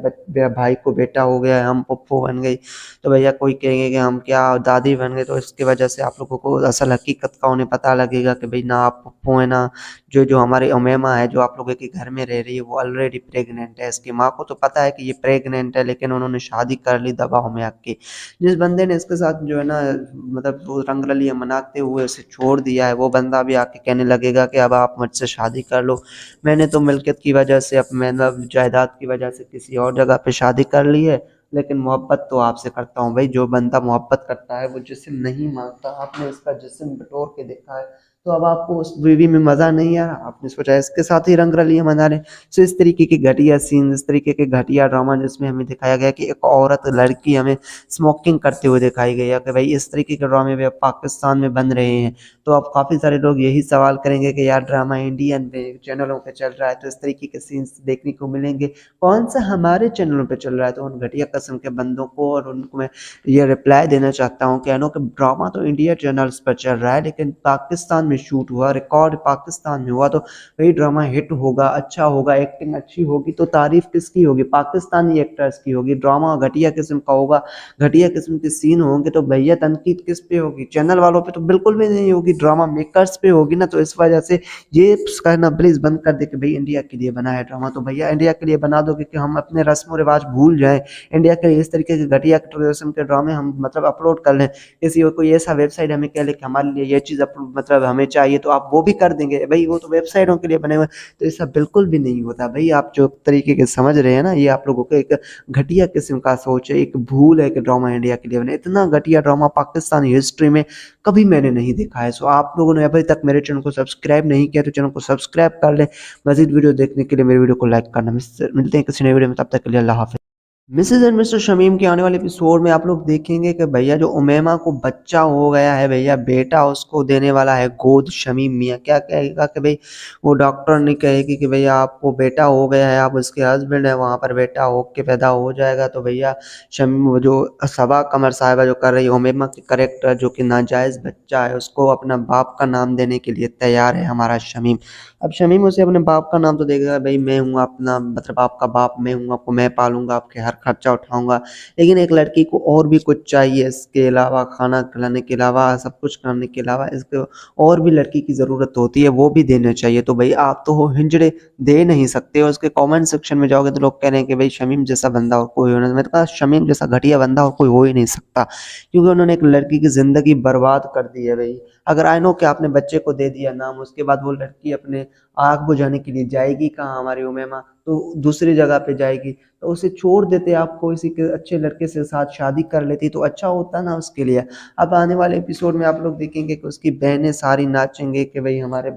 भाई को बेटा हो गया है, हम पप्पू बन गई। तो भैया कोई कहेंगे कि हम क्या दादी बन गए। तो इसकी वजह से आप लोगों को असल हकीकत का उन्हें पता लगेगा कि भाई ना आप पप्पू है ना जो जो हमारी उमैमा है जो आप लोगों के घर में रह रही है वो ऑलरेडी प्रेग्नेंट है। इसकी माँ को तो पता है कि ये प्रेग्नेंट है, लेकिन उन्होंने शादी कर ली दबाव में आके। जिस बंदे ने इसके साथ जो है ना मतलब वो रंगरलियाँ मनाते हुए उसे छोड़ दिया है, वो बंदा भी आके कहने लगेगा कि अब आप मुझसे शादी कर लो। मैंने तो मिल्कियत की वजह से अब मतलब जायदाद की वजह से किसी और जगह पे शादी कर ली है, लेकिन मोहब्बत तो आपसे करता हूँ। भाई जो बंदा मोहब्बत करता है वो जिस्म नहीं मांगता, आपने इसका जिस्म बटोर के देखा है। तो अब आपको उस बीवी में मज़ा नहीं आ रहा, आपने सोचा इसके साथ ही रंगरलियाँ मना लें। सो इस तरीके के घटिया सीन, इस तरीके के घटिया ड्रामा जिसमें हमें दिखाया गया कि एक औरत लड़की हमें स्मोकिंग करते हुए दिखाई गई है कि भाई इस तरीके के ड्रामे भी अब पाकिस्तान में बन रहे हैं। तो अब काफ़ी सारे लोग यही सवाल करेंगे कि यार ड्रामा इंडियन पे चैनलों पे चल रहा है तो इस तरीके के सीन्स देखने को मिलेंगे, कौन सा हमारे चैनलों पे चल रहा है। तो उन घटिया किस्म के बंदों को और उनको मैं ये रिप्लाई देना चाहता हूँ कि नो कि ड्रामा तो इंडिया चैनल्स पर चल रहा है, लेकिन पाकिस्तान में शूट हुआ, रिकॉर्ड पाकिस्तान में हुआ, तो वही ड्रामा हिट होगा, अच्छा होगा, एक्टिंग अच्छी होगी तो तारीफ किसकी होगी, पाकिस्तानी एक्टर्स की होगी। ड्रामा घटिया किस्म का होगा, घटिया किस्म के सीन होंगे तो भैया तनकीद किस पे होगी, चैनल वालों पे तो बिल्कुल भी नहीं होगी, ड्रामा मेकर्स पे होगी ना। तो इस वजह से ये कहना प्लीज बंद कर दे कि भाई इंडिया के लिए बना है ड्रामा। तो भैया इंडिया के लिए बना दोगे कि हम अपने रस्म रिवाज भूल जाएं, इंडिया के इस तरीके के घटिया किस्म के ड्रामे हम मतलब अपलोड कर लें, किसी और कोई ऐसा वेबसाइट हमें कह ले कि हमारे लिए ये चीज़ मतलब हमें चाहिए तो आप वो भी कर देंगे। भाई वो तो वेबसाइटों के लिए बने हुए, तो ऐसा बिल्कुल भी नहीं होता। भाई आप जो तरीके के समझ रहे हैं ना, ये आप लोगों को एक घटिया किस्म का सोच है, एक भूल है कि ड्रामा इंडिया के लिए बने। इतना घटिया ड्रामा पाकिस्तानी हिस्ट्री में कभी मैंने नहीं देखा है। सो आप लोगों ने अभी तक मेरे चैनल को सब्सक्राइब नहीं किया तो चैनल को सब्सक्राइब कर लें। मजीद वीडियो देखने के लिए मेरे वीडियो को लाइक करना। मिलते हैं किसी नए वीडियो में, तब तक के लिए अल्लाह हाफिज़। मिसेज एंड मिस्टर शमीम के आने वाले एपिसोड में आप लोग देखेंगे कि भैया जो उमैमा को बच्चा हो गया है, भैया बेटा उसको देने वाला है गोद शमीम मियाँ। क्या कहेगा कि भाई वो डॉक्टर नहीं कहेगी कि भैया आपको बेटा हो गया है, आप उसके हस्बैंड हैं, वहाँ पर बेटा हो के पैदा हो जाएगा। तो भैया शमीम वो जो सबा कमर साहिबा जो कर रही है उमैमा के करेक्टर जो कि नाजायज़ बच्चा है उसको अपना बाप का नाम देने के लिए तैयार है हमारा शमीम। अब शमीम उसे अपने बाप का नाम तो देगा, भाई मैं हूँ अपना मतलब आपका बाप मैं हूँ, आपको मैं पालूंगा, आपके हर खर्चा उठाऊंगा। लेकिन एक लड़की को और भी कुछ चाहिए, इसके अलावा खाना खिलाने के अलावा सब कुछ करने के अलावा इसको और भी लड़की की ज़रूरत होती है, वो भी देना चाहिए। तो भाई आप तो हो हिंजड़े दे नहीं सकते हो। उसके कमेंट सेक्शन में जाओगे तो लोग कह रहे हैं कि भाई शमीम जैसा बंदा और कोई होना, मेरे पास शमीम जैसा घटिया बंदा और कोई हो ही नहीं सकता, क्योंकि उन्होंने एक लड़की की ज़िंदगी बर्बाद कर दी है भाई। अगर आई नो कि आपने बच्चे को दे दिया नाम, उसके बाद वो लड़की अपने आग बुझाने के लिए जाएगी कहाँ हमारी उमैमा, तो दूसरी जगह पे जाएगी। तो उसे छोड़ देते, आपको इसी के अच्छे लड़के से साथ शादी कर लेती तो अच्छा होता ना उसके लिए। अब आने वाले एपिसोड में आप लोग देखेंगे कि उसकी बहनें सारी नाचेंगे कि भाई हमारे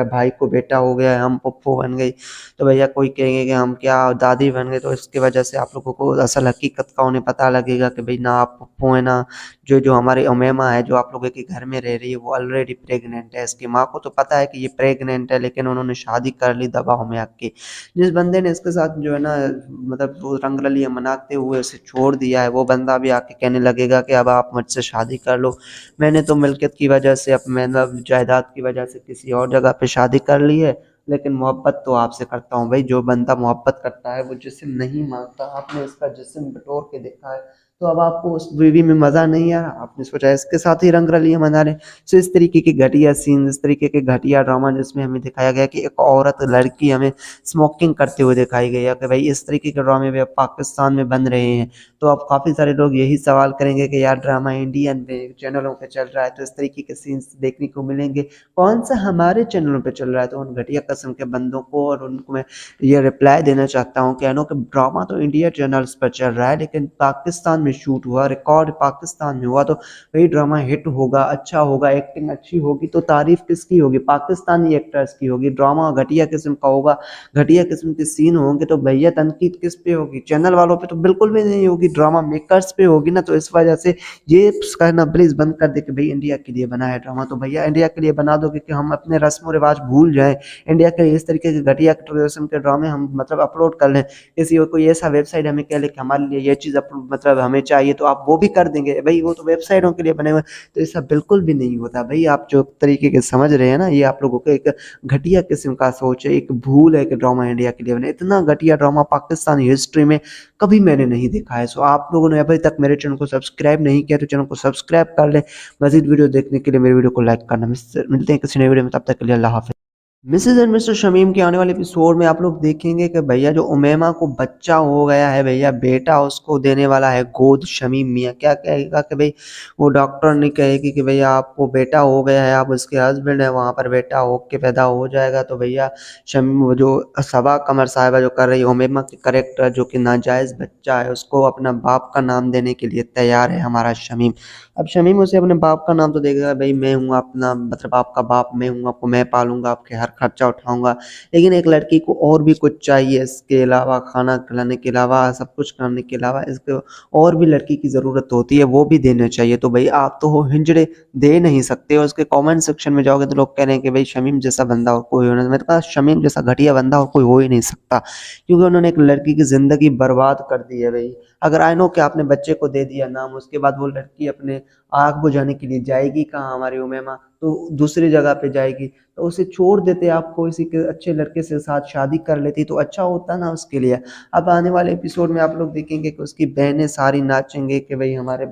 भाई को बेटा हो गया है, हम पप्पू बन गई। तो भैया कोई कहेंगे कि हम क्या दादी बन गए। तो इसकी वजह से आप लोगों को असल हकीकत का उन्हें पता लगेगा कि भाई ना आप पप्पू है ना जो हमारी उमैमा है जो आप लोगों के घर में रह रही है वो ऑलरेडी प्रेग्नेंट है। इसकी माँ को तो पता है कि ये प्रेग्नेंट है, लेकिन उन्होंने शादी कर ली दबाव में आके। जिस बंदे ने इसके साथ जो है ना मतलब वो रंगरलियां मनाते हुए उसे छोड़ दिया है, वो बंदा भी आके कहने लगेगा कि अब आप मुझसे शादी कर लो। मैंने तो मिल्कियत की वजह से मतलब जायदाद की वजह से किसी और जगह पे शादी कर ली है, लेकिन मोहब्बत तो आपसे करता हूँ भाई। जो बंदा मोहब्बत करता है वो जिस्म नहीं मांगता। आपने इसका जिस्म बटोर के देखा है, तो अब आपको उस बीवी में मजा नहीं आया, आपने सोचा इसके साथ ही रंगरलियां मना लें। सो इस तरीके के घटिया सीन, इस तरीके के घटिया ड्रामा जिसमें हमें दिखाया गया कि एक औरत लड़की हमें स्मोकिंग करते हुए दिखाई गई है कि भाई इस तरीके के ड्रामे भी अब पाकिस्तान में बन रहे हैं। तो अब काफ़ी सारे लोग यही सवाल करेंगे कि यार ड्रामा इंडियन में चैनलों पे चल रहा है तो इस तरीके के सीन्स देखने को मिलेंगे, कौन सा हमारे चैनलों पे चल रहा है। तो उन घटिया किस्म के बंदों को और उनको मैं ये रिप्लाई देना चाहता हूँ कि नो कि ड्रामा तो इंडिया चैनल्स पर चल रहा है, लेकिन पाकिस्तान में शूट हुआ, रिकॉर्ड पाकिस्तान में हुआ, तो वही ड्रामा हिट होगा, अच्छा होगा, एक्टिंग अच्छी होगी तो तारीफ किसकी होगी, पाकिस्तानी एक्टर्स की होगी। ड्रामा घटिया किस्म का होगा, घटिया किस्म के सीन होंगे तो भैया तनकीद किस पे होगी, चैनल वालों पे तो बिल्कुल भी नहीं होगी, ड्रामा मेकर्स पे होगी ना। तो इस वजह से ये कहना प्लीज बंद कर दे कि भाई इंडिया के लिए बना है ड्रामा। तो भैया इंडिया के लिए बना दोगे कि हम अपने रस्म रिवाज भूल जाएं, इंडिया के इस तरीके के घटिया किस्म के ड्रामे हम मतलब अपलोड कर लें, किसी कोई ऐसा वेबसाइट हमें कह ले कि हमारे लिए ये चीज़ मतलब हमें चाहिए तो आप वो भी कर देंगे। भाई वो तो वेबसाइटों के लिए बने हुए, तो ऐसा बिल्कुल भी नहीं होता भाई। आप जो तरीके के समझ रहे हैं ना, ये आप लोगों को एक घटिया किस्म का सोच है, एक भूल है कि ड्रामा इंडिया के लिए बने। इतना घटिया ड्रामा पाकिस्तानी हिस्ट्री में कभी मैंने नहीं देखा है। सो आप लोगों ने अभी तक मेरे चैनल को सब्सक्राइब नहीं किया तो चैनल को सब्सक्राइब कर लें। मजीद वीडियो देखने के लिए मेरे वीडियो को लाइक करना। मिलते हैं किसी नए वीडियो में, तब तक के लिए अल्लाह हाफिज़। मिसेज एंड मिस्टर शमीम के आने वाले एपिसोड में आप लोग देखेंगे कि भैया जो उमैमा को बच्चा हो गया है, भैया बेटा उसको देने वाला है गोद शमीम मियाँ। क्या कहेगा कि भाई वो डॉक्टर नहीं कहेगी कि भैया आपको बेटा हो गया है, आप उसके हस्बैंड हैं, वहाँ पर बेटा हो के पैदा हो जाएगा। तो भैया शमीम वो जो सबा कमर साहिबा जो कर रही है उमैमा के करेक्टर जो कि नाजायज़ बच्चा है उसको अपना बाप का नाम देने के लिए तैयार है हमारा शमीम। अब शमीम उसे अपने बाप का नाम तो देगा, भाई मैं हूँ अपना मतलब आपका बाप मैं हूँ, आपको मैं पालूंगा, आपके हर खर्चा उठाऊंगा। लेकिन एक लड़की को और भी कुछ चाहिए, इसके अलावा खाना खिलाने के अलावा सब कुछ करने के अलावा इसको और भी लड़की की ज़रूरत होती है, वो भी देना चाहिए। तो भाई आप तो हो हिंजड़े दे नहीं सकते हो। उसके कमेंट सेक्शन में जाओगे तो लोग कह रहे हैं कि भाई शमीम जैसा बंदा और कोई होना, मेरे पास शमीम जैसा घटिया बंदा और कोई हो ही नहीं सकता, क्योंकि उन्होंने एक लड़की की ज़िंदगी बर्बाद कर दी है भाई। अगर आई नो कि आपने बच्चे को दे दिया नाम, उसके बाद वो लड़की अपने आग बुझाने के लिए जाएगी कहाँ हमारी उमैमा, तो दूसरी जगह पे जाएगी। तो उसे छोड़ देते, आपको इसी के अच्छे लड़के से साथ शादी कर लेती तो अच्छा होता ना उसके लिए। अब आने वाले एपिसोड में आप लोग देखेंगे कि उसकी बहनें सारी नाचेंगे कि भाई हमारे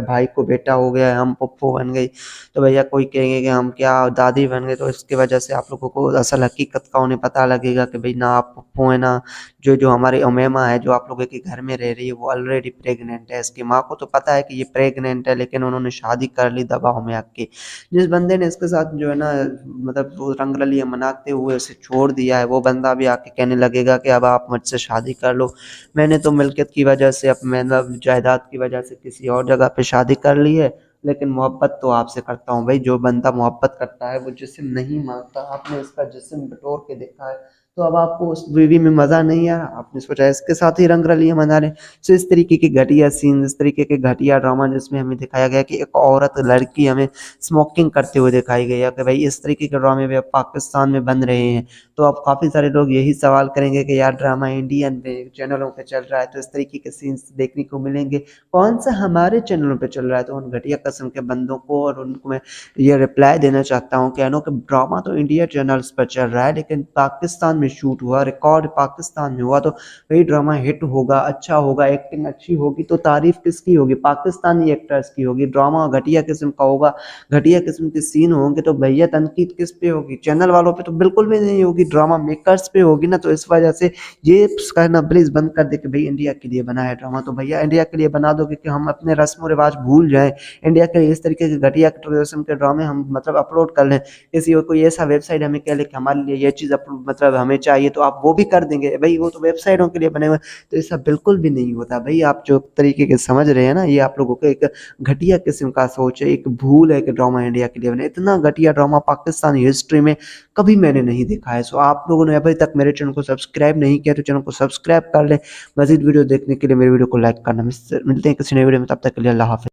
भाई को बेटा हो गया है, हम पप्पू बन गई। तो भैया कोई कहेंगे कि हम क्या दादी बन गए। तो इसकी वजह से आप लोगों को असल हकीकत का उन्हें पता लगेगा कि भाई ना आप पप्पू है ना जो हमारी उमैमा है जो आप लोगों के घर में रह रही है वो ऑलरेडी प्रेग्नेंट है। इसकी माँ को तो पता है कि ये प्रेग्नेंट है, लेकिन उन्होंने शादी कर ली दबाव में आके। जिस बंदे ने इसके साथ जो है ना मतलब वो रंगरलियां मनाते हुए उसे छोड़ दिया है, वो बंदा भी आके कहने लगेगा कि अब आप मुझसे शादी कर लो। मैंने तो मिल्कियत की वजह से मतलब जायदाद की वजह से किसी और जगह पे शादी कर ली है, लेकिन मोहब्बत तो आपसे करता हूँ भाई। जो बंदा मोहब्बत करता है वो जिस्म नहीं मांगता। आपने इसका जिस्म बटोर के देखा है, तो अब आपको उस मूवी में मज़ा नहीं आ रहा, आपने सोचा इसके साथ ही रंगरलियाँ मना लें। सो इस तरीके के घटिया सीन, इस तरीके के घटिया ड्रामा जिसमें हमें दिखाया गया कि एक औरत लड़की हमें स्मोकिंग करते हुए दिखाई गई है कि भाई इस तरीके के ड्रामे भी अब पाकिस्तान में बन रहे हैं। तो अब काफ़ी सारे लोग यही सवाल करेंगे कि यार ड्रामा इंडियन में चैनलों पे चल रहा है तो इस तरीके के सीन्स देखने को मिलेंगे, कौन सा हमारे चैनलों पे चल रहा है। तो उन घटिया किस्म के बंदों को और उनको मैं ये रिप्लाई देना चाहता हूँ कि नो कि ड्रामा तो इंडिया चैनल्स पर चल रहा है, लेकिन पाकिस्तान में शूट हुआ, रिकॉर्ड पाकिस्तान में हुआ, तो वही ड्रामा हिट होगा, अच्छा होगा, एक्टिंग अच्छी होगी तो तारीफ किसकी होगी, पाकिस्तानी एक्टर्स की होगी। ड्रामा घटिया किस्म का होगा, घटिया किस्म के सीन होंगे तो भैया तनकीद किस पे होगी, चैनल वालों पे तो बिल्कुल भी नहीं होगी, ड्रामा मेकर्स पे होगी ना। तो इस वजह से ये कहना प्लीज़ बंद कर दे कि भाई इंडिया के लिए बना है ड्रामा। तो भैया इंडिया के लिए बना दो कि हम अपने रस्म व रिवाज भूल जाएं, इंडिया के इस तरीके के घटिया किस्म के ड्रामे हम मतलब अपलोड कर लें। किसी और कोई ऐसा वेबसाइट हमें कह ले कि हमारे लिए ये चीज़ मतलब हमें चाहिए तो आप वो भी कर देंगे, भाई वो तो वेबसाइटों के लिए बने हुए। तो ऐसा बिल्कुल भी नहीं होता भाई, आप जो तरीके के समझ रहे हैं ना, ये आप लोगों को एक घटिया किस्म का सोच है, एक भूल है कि ड्रामा इंडिया के लिए बने। इतना घटिया ड्रामा पाकिस्तानी हिस्ट्री में कभी मैंने नहीं देखा है। सो आप लोगों ने अभी तक मेरे चैनल को सब्सक्राइब नहीं किया तो चैनल को सब्सक्राइब कर लें। मजीद वीडियो देखने के लिए मेरे वीडियो को लाइक करना। मिलते हैं किसी नए वीडियो में, तब तक के लिए अल्लाह हाफ़िज़।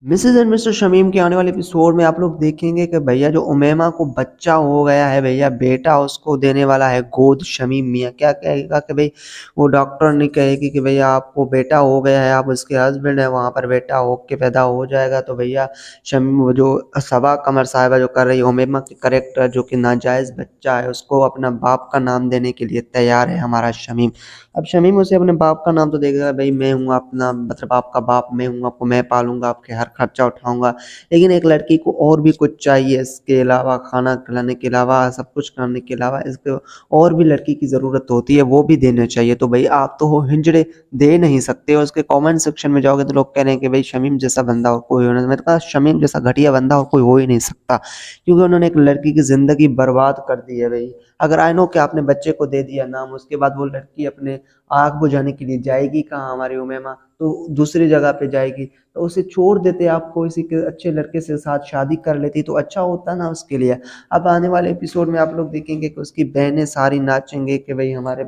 मिसेज एंड मिस्टर शमीम के आने वाले एपिसोड में आप लोग देखेंगे कि भैया जो उमैमा को बच्चा हो गया है, भैया बेटा उसको देने वाला है गोद शमीम मियाँ। क्या कहेगा कि भाई वो डॉक्टर नहीं कहेगी कि भैया आपको बेटा हो गया है, आप उसके हस्बैंड हैं, वहाँ पर बेटा हो के पैदा हो जाएगा। तो भैया शमीम वो जो सबा कमर साहिबा जो कर रही है उमैमा के करेक्टर, जो कि नाजायज़ बच्चा है, उसको अपना बाप का नाम देने के लिए तैयार है हमारा शमीम। अब शमीम उसे अपने बाप का नाम तो देगा, भाई मैं हूँ अपना मतलब आपका बाप मैं हूँ, आपको मैं पालूंगा, आपके हर खर्चा उठाऊंगा। लेकिन एक लड़की को और भी कुछ चाहिए, इसके अलावा खाना खिलाने के अलावा, सब कुछ करने के अलावा इसको और भी लड़की की ज़रूरत होती है, वो भी देना चाहिए। तो भाई आप तो हो हिंजड़े, दे नहीं सकते हो। उसके कमेंट सेक्शन में जाओगे तो लोग कह रहे हैं कि भाई शमीम जैसा बंदा और कोई होना, मैंने कहा शमीम जैसा घटिया बंदा और कोई हो ही नहीं सकता, क्योंकि उन्होंने एक लड़की की ज़िंदगी बर्बाद कर दी है भाई। अगर आई नो कि आपने बच्चे को दे दिया नाम, उसके बाद वो लड़की अपने आग बुझाने के लिए जाएगी कहाँ हमारी उमैमा, तो दूसरी जगह पे जाएगी। तो उसे छोड़ देते, आपको इसी के अच्छे लड़के से साथ शादी कर लेती तो अच्छा होता ना उसके लिए। अब आने वाले एपिसोड में आप लोग देखेंगे कि उसकी बहनें सारी नाचेंगे कि भाई हमारे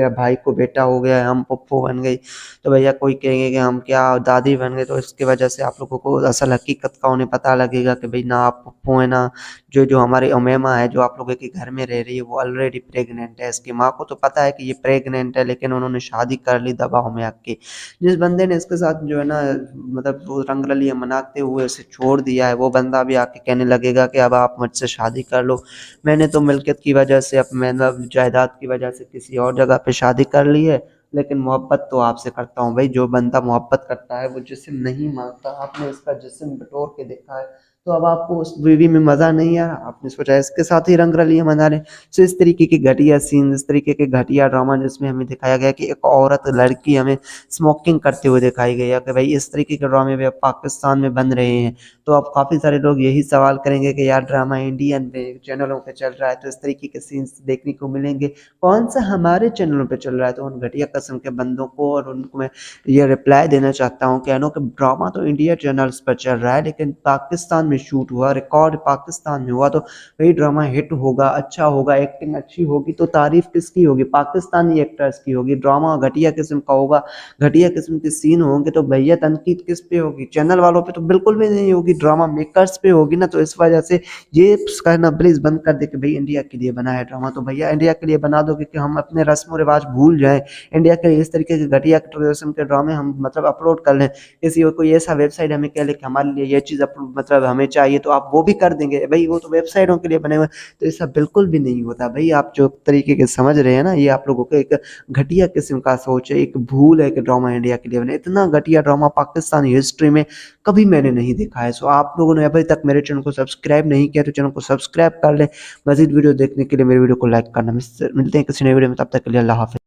भाई को बेटा हो गया है, हम पप्पू बन गई। तो भैया कोई कहेंगे कि हम क्या दादी बन गए। तो इसकी वजह से आप लोगों को असल हकीकत का उन्हें पता लगेगा कि भाई ना आप पप्पू हैं, ना जो जो हमारी उमैमा है जो आप लोगों के घर में रह रही है वो ऑलरेडी प्रेग्नेंट है। इसकी माँ को तो पता है कि ये प्रेग्नेंट है, लेकिन उन्होंने शादी कर ली दबाव में आके। जिस बंदे ने इसके साथ जो है ना मतलब वो रंगरलियाँ मनाते हुए उसे छोड़ दिया है, वो बंदा भी आके कहने लगेगा कि अब आप मुझसे शादी कर लो। मैंने तो मिल्कियत की वजह से, अब मतलब जायदाद की वजह से किसी और जगह पे शादी कर ली है, लेकिन मोहब्बत तो आपसे करता हूँ भाई। जो बंदा मोहब्बत करता है वो जिस्म नहीं मांगता, आपने इसका जिस्म बटोर के देखा है। तो अब आपको उस बीवी में मज़ा नहीं आ रहा, आपने सोचा इसके साथ ही रंगरलियाँ मना लें। सो इस तरीके के घटिया सीन, इस तरीके के घटिया ड्रामा जिसमें हमें दिखाया गया कि एक औरत लड़की हमें स्मोकिंग करते हुए दिखाई गई है कि भाई इस तरीके के ड्रामे भी अब पाकिस्तान में बन रहे हैं। तो अब काफ़ी सारे लोग यही सवाल करेंगे कि यार ड्रामा इंडियन में चैनलों पे चल रहा है तो इस तरीके के सीन्स देखने को मिलेंगे, कौन सा हमारे चैनलों पे चल रहा है। तो उन घटिया किस्म के बंदों को और उनको मैं ये रिप्लाई देना चाहता हूँ कि नो कि ड्रामा तो इंडिया चैनल्स पर चल रहा है, लेकिन पाकिस्तान में शूट हुआ, रिकॉर्ड पाकिस्तान में हुआ, तो वही ड्रामा हिट होगा, अच्छा होगा, एक्टिंग अच्छी होगी तो तारीफ किसकी होगी, पाकिस्तानी एक्टर्स की होगी। ड्रामा घटिया किस्म का होगा, घटिया किस्म के सीन होंगे तो भैया तनकीद किस पे होगी, चैनल वालों पे तो बिल्कुल भी नहीं होगी, ड्रामा मेकर्स पे होगी ना। तो इस वजह से ये कहना प्लीज़ बंद कर दे कि भाई इंडिया के लिए बना है ड्रामा। तो भैया इंडिया के लिए बना दो कि हम अपने रस्म व रिवाज भूल जाएं, इंडिया के इस तरीके के घटिया किस्म के ड्रामे हम मतलब अपलोड कर लें। किसी और कोई ऐसा वेबसाइट हमें कह ले कि हमारे लिए ये चीज़ मतलब हमें चाहिए तो आप वो भी कर देंगे, भाई वो तो वेबसाइटों के लिए बने हुए। तो ऐसा बिल्कुल भी नहीं होता भाई, आप जो तरीके के समझ रहे हैं ना, ये आप लोगों को एक घटिया किस्म का सोच है, एक भूल है कि ड्रामा इंडिया के लिए बने। इतना घटिया ड्रामा पाकिस्तानी हिस्ट्री में कभी मैंने नहीं देखा है। सो आप लोगों ने अभी तक मेरे चैनल को सब्सक्राइब नहीं किया तो चैनल को सब्सक्राइब कर लें। मजीद वीडियो देखने के लिए मेरे वीडियो को लाइक करना। मिलते हैं किसी नए वीडियो में, तब तक के लिए अल्लाह हाफ़िज़।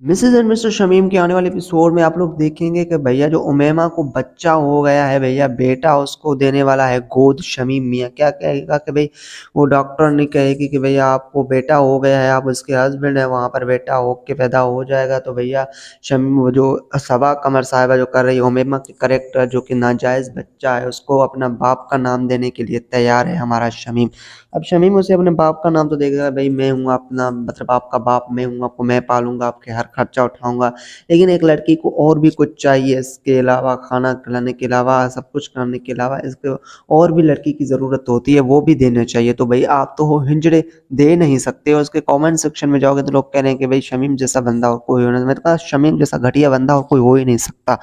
मिसेज एंड मिस्टर शमीम के आने वाले एपिसोड में आप लोग देखेंगे कि भैया जो उमैमा को बच्चा हो गया है, भैया बेटा उसको देने वाला है गोद शमीम मियाँ। क्या कहेगा कि भाई वो डॉक्टर नहीं कहेगी कि भैया आपको बेटा हो गया है, आप उसके हस्बैंड हैं, वहाँ पर बेटा हो के पैदा हो जाएगा। तो भैया शमीम वो जो सबा कमर साहिबा जो कर रही है उमैमा के करेक्टर, जो कि नाजायज़ बच्चा है, उसको अपना बाप का नाम देने के लिए तैयार है हमारा शमीम। अब शमीम उसे अपने बाप का नाम तो देगा, भाई मैं हूँ अपना मतलब आपका बाप मैं हूँ, आपको मैं पालूंगा, आपके हर खर्चा उठाऊंगा। लेकिन एक लड़की को और भी कुछ चाहिए, इसके अलावा खाना खिलाने के अलावा सब कुछ करने के अलावा इसके और भी लड़की की ज़रूरत होती है, वो भी देने चाहिए। तो भाई आप तो हो हिंजड़े, दे नहीं सकते हो। उसके कमेंट सेक्शन में जाओगे तो लोग कह रहे हैं कि भाई शमीम जैसा बंदा और कोई हो नहीं। मैंने कहा शमीम जैसा घटिया बंदा और कोई हो ही नहीं सकता,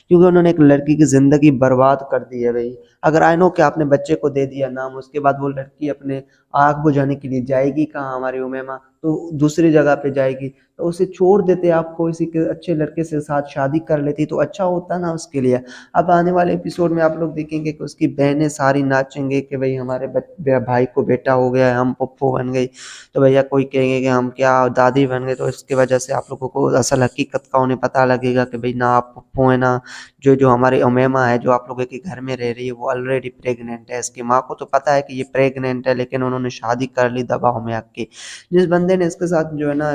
क्योंकि उन्होंने एक लड़की की ज़िंदगी बर्बाद कर दी है भाई। अगर आई नो कि आपने बच्चे को दे दिया नाम, उसके बाद वो लड़की अपने आग बुझाने के लिए जाएगी कहाँ हमारी उमैमा, तो दूसरी जगह पे जाएगी। तो उसे छोड़ देते, आप किसी के अच्छे लड़के से साथ शादी कर लेती तो अच्छा होता ना उसके लिए। अब आने वाले एपिसोड में आप लोग देखेंगे कि उसकी बहनें सारी नाचेंगे कि भाई हमारे भाई को बेटा हो गया है, हम पप्पू बन गई। तो भैया कोई कहेंगे कि हम क्या दादी बन गए। तो इसकी वजह से आप लोगों को असल हकीकत का उन्हें पता लगेगा कि भाई ना आप पप्पू है ना जो जो हमारी उमैमा है जो आप लोगों के घर में रह रही है, वो ऑलरेडी प्रेग्नेंट है। इसकी माँ को तो पता है कि ये प्रेग्नेंट है, लेकिन उन्होंने शादी कर ली दबाव में आके। जिस बंदे ने इसके साथ जो है ना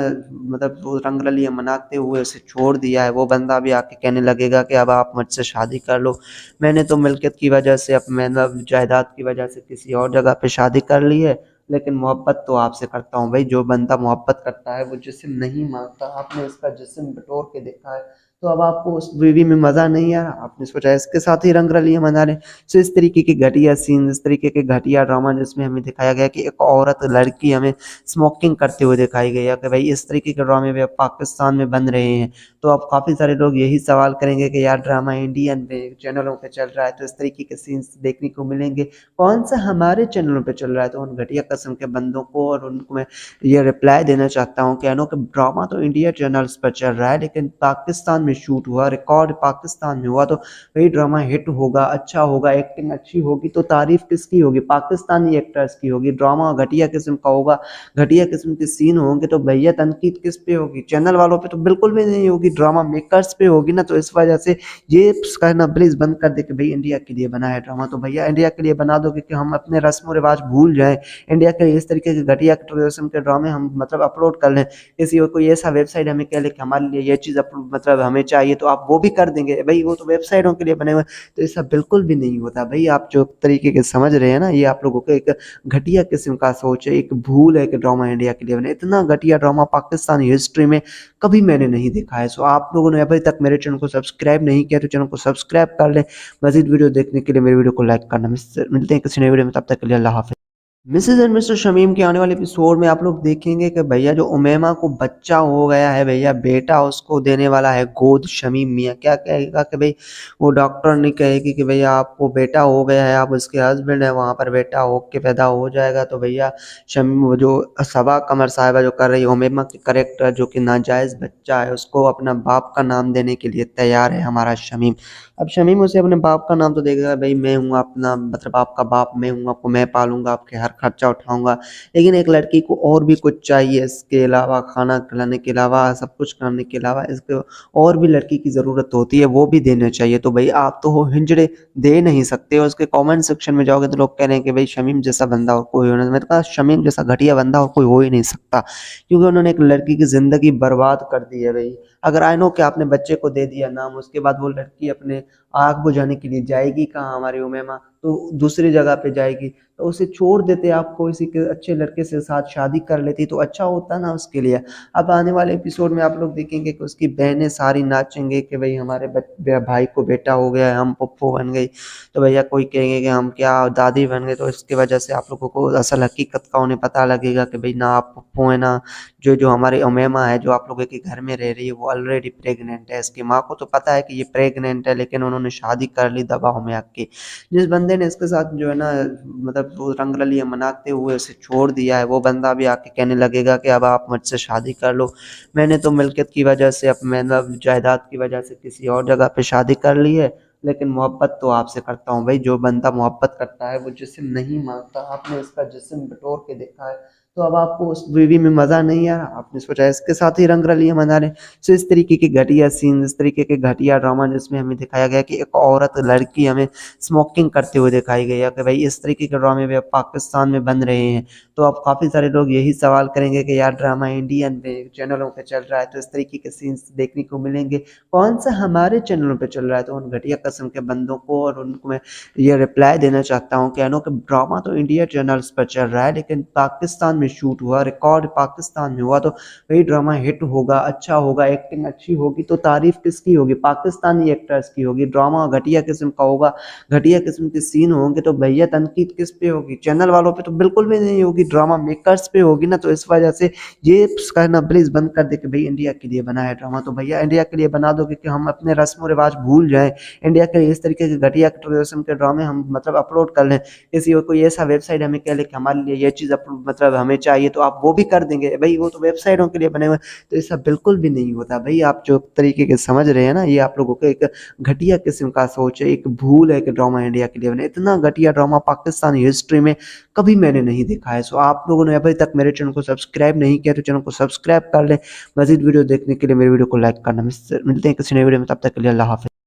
मतलब वो रंग रलियां मनाते हुए उसे छोड़ दिया है, वो बंदा भी आके कहने लगेगा कि अब आप मुझसे शादी कर लो। मैंने तो मिल्कियत की वजह से मतलब जायदाद की वजह से किसी और जगह पे शादी कर ली है, लेकिन मोहब्बत तो आपसे करता हूँ भाई। जो बंदा मोहब्बत करता है वो जिस्म नहीं मांगता। आपने इसका जिस्म बटोर के देखा है, तो अब आपको उस बीवी में मजा नहीं आ रहा, आपने सोचा इसके साथ ही रंग रलियां मना रहे। सो इस तरीके के घटिया सीन, इस तरीके के घटिया ड्रामा जिसमें हमें दिखाया गया कि एक औरत लड़की हमें स्मोकिंग करते हुए दिखाई गई है कि भाई इस तरीके के ड्रामे भी अब पाकिस्तान में बन रहे हैं। तो अब काफ़ी सारे लोग यही सवाल करेंगे कि यार ड्रामा इंडियन पे चैनलों पे चल रहा है तो इस तरीके के सीन्स देखने को मिलेंगे, कौन सा हमारे चैनलों पे चल रहा है। तो उन घटिया किस्म के बंदों को और उनको मैं ये रिप्लाई देना चाहता हूँ कि नो कि ड्रामा तो इंडिया चैनल्स पर चल रहा है, लेकिन पाकिस्तान में शूट हुआ, रिकॉर्ड पाकिस्तान में हुआ, तो वही ड्रामा हिट होगा, अच्छा होगा, एक्टिंग अच्छी होगी तो तारीफ किसकी होगी, पाकिस्तानी एक्टर्स की होगी। ड्रामा घटिया किस्म का होगा, घटिया किस्म के सीन होंगे तो भैया तनकीद किस पे होगी, चैनल वालों पे तो बिल्कुल भी नहीं होगी, ड्रामा मेकर्स पे होगी ना। तो इस वजह से ये कहना प्लीज बंद कर दे कि भाई इंडिया के लिए बना है ड्रामा। तो भैया इंडिया के लिए बना दो कि हम अपने रस्म रिवाज भूल जाएं, इंडिया के इस तरीके के घटिया किस्म के ड्रामे हम मतलब अपलोड कर लें। किसी और कोई ऐसा वेबसाइट हमें कह ले कि हमारे लिए ये चीज़ मतलब हमें चाहिए तो आप वो भी कर देंगे, भाई वो तो वेबसाइटों के लिए बने हुए। तो ऐसा बिल्कुल भी नहीं होता भाई। आप जो तरीके के समझ रहे हैं ना, ये आप लोगों को एक घटिया किस्म का सोच है, एक भूल है कि ड्रामा इंडिया के लिए बने। इतना घटिया ड्रामा पाकिस्तानी हिस्ट्री में कभी मैंने नहीं देखा है। सो आप लोगों ने अभी तक मेरे चैनल को सब्सक्राइब नहीं किया तो चैनल को सब्सक्राइब कर ले। मजीद वीडियो देखने के लिए मेरे वीडियो को लाइक करना। मिलते हैं किसी नए वीडियो में, तब तक के लिए अल्लाह हाफिज़। मिसेज एंड मिस्टर शमीम के आने वाले एपिसोड में आप लोग देखेंगे कि भैया जो उमैमा को बच्चा हो गया है, भैया बेटा उसको देने वाला है गोद शमीम मियाँ। क्या कहेगा कि भाई वो डॉक्टर नहीं कहेगी कि भैया आपको बेटा हो गया है, आप उसके हस्बैंड है, वहाँ पर बेटा हो के पैदा हो जाएगा। तो भैया शमीम वो जो सबा कमर साहिबा जो कर रही है उमैमा के करेक्टर जो कि नाजायज़ बच्चा है, उसको अपना बाप का नाम देने के लिए तैयार है हमारा शमीम। अब शमीम उसे अपने बाप का नाम तो देगा, भाई मैं हूँ अपना मतलब आपका बाप मैं हूँ, आपको मैं पालूंगा, आपके हर खर्चा उठाऊंगा। लेकिन एक लड़की को और भी कुछ चाहिए, इसके अलावा खाना खिलाने के अलावा सब कुछ करने के अलावा इसके और भी लड़की की ज़रूरत होती है, वो भी देना चाहिए। तो भाई आप तो हो हिंजड़े, दे नहीं सकते हो। उसके कमेंट सेक्शन में जाओगे तो लोग कह रहे हैं कि भाई शमीम जैसा बंदा और कोई हो नहीं। मैंने कहा शमीम जैसा घटिया बंदा और कोई हो ही नहीं सकता, क्योंकि उन्होंने एक लड़की की ज़िंदगी बर्बाद कर दी है भाई। अगर आई नो कि आपने बच्चे को दे दिया नाम, उसके बाद वो लड़की अपने आग बुझाने के लिए जाएगी कहाँ हमारी उमैमा, तो दूसरी जगह पे जाएगी। तो उसे छोड़ देते, आप किसी के अच्छे लड़के से साथ शादी कर लेती तो अच्छा होता ना उसके लिए। अब आने वाले एपिसोड में आप लोग देखेंगे कि उसकी बहनें सारी नाचेंगे कि भाई हमारे भाई को बेटा हो गया है, हम पप्पू बन गई। तो भैया कोई कहेंगे कि हम क्या दादी बन गए। तो इसकी वजह से आप लोगों को असल हकीकत का उन्हें पता लगेगा कि भाई ना आप पप्पू है ना जो जो हमारी उमैमा है जो आप लोगों के घर में रह रही है, वो ऑलरेडी प्रेग्नेंट है। इसकी माँ को तो पता है कि ये प्रेग्नेंट है, लेकिन उन्होंने शादी कर ली दबाव में आके। जिस बंदे ने इसके साथ जो है ना मतलब वो रंग रलियां मनाते हुए उसे छोड़ दिया है, वो बंदा भी आके कहने लगेगा कि अब आप मुझसे शादी कर लो। मैंने तो मिल्कियत की वजह से मतलब जायदाद की वजह से किसी और जगह पे शादी कर ली है, लेकिन मोहब्बत तो आपसे करता हूँ भाई। जो बंदा मोहब्बत करता है वो जिस्म नहीं मांगता। आपने इसका जिस्म बटोर के देखा है, तो अब आपको उस मूवी में मज़ा नहीं आ रहा, आपने सोचा इसके साथ ही रंगरलियाँ मना लें। सो इस तरीके के घटिया सीन, इस तरीके के घटिया ड्रामा जिसमें हमें दिखाया गया कि एक औरत लड़की हमें स्मोकिंग करते हुए दिखाई गई है कि भाई इस तरीके के ड्रामे भी अब पाकिस्तान में बन रहे हैं। तो अब काफ़ी सारे लोग यही सवाल करेंगे कि यार ड्रामा इंडियन पे चैनलों पे चल रहा है तो इस तरीके के सीन्स देखने को मिलेंगे, कौन सा हमारे चैनलों पे चल रहा है। तो उन घटिया किस्म के बंदों को और उनको मैं ये रिप्लाई देना चाहता हूँ कि नो कि ड्रामा तो इंडिया चैनल्स पर चल रहा है, लेकिन पाकिस्तान में शूट हुआ, रिकॉर्ड पाकिस्तान में हुआ, तो वही ड्रामा हिट होगा, अच्छा होगा, एक्टिंग अच्छी होगी तो तारीफ किसकी होगी, पाकिस्तानी एक्टर्स की होगी। ड्रामा घटिया किस्म का होगा, घटिया किस्म के सीन होंगे तो भैया तनकीद किस पे होगी, चैनल वालों पे तो बिल्कुल भी नहीं होगी, ड्रामा मेकर्स पे होगी ना। तो इस वजह से ये कहना प्लीज़ बंद कर दे कि भाई इंडिया के लिए बना है ड्रामा। तो भैया इंडिया के लिए बना दोगे कि हम अपने रस्म रिवाज भूल जाएं, इंडिया के इस तरीके के घटिया टूरिज्म के ड्रामे हम मतलब अपलोड कर लें, किसी और कोई ऐसा वेबसाइट हमें कह ले कि हमारे लिए ये चीज़ मतलब हमें चाहिए तो आप वो भी कर देंगे। भाई वो तो वेबसाइटों के लिए बने हुए हैं, तो ऐसा बिल्कुल भी नहीं होता। भाई आप जो तरीके के समझ रहे हैं ना, ये आप लोगों को एक घटिया किस्म का सोच है, एक भूल है कि ड्रामा इंडिया के लिए बने। इतना घटिया ड्रामा पाकिस्तानी हिस्ट्री में कभी मैंने नहीं देखा है। सो आप लोगों ने अभी तक मेरे चैनल को सब्सक्राइब नहीं किया तो चैनल को सब्सक्राइब कर लें। मजीद वीडियो देखने के लिए मेरे वीडियो को लाइक करना। मिलते हैं किसी नए वीडियो में, तब तक के लिए अल्लाह हाफिज़।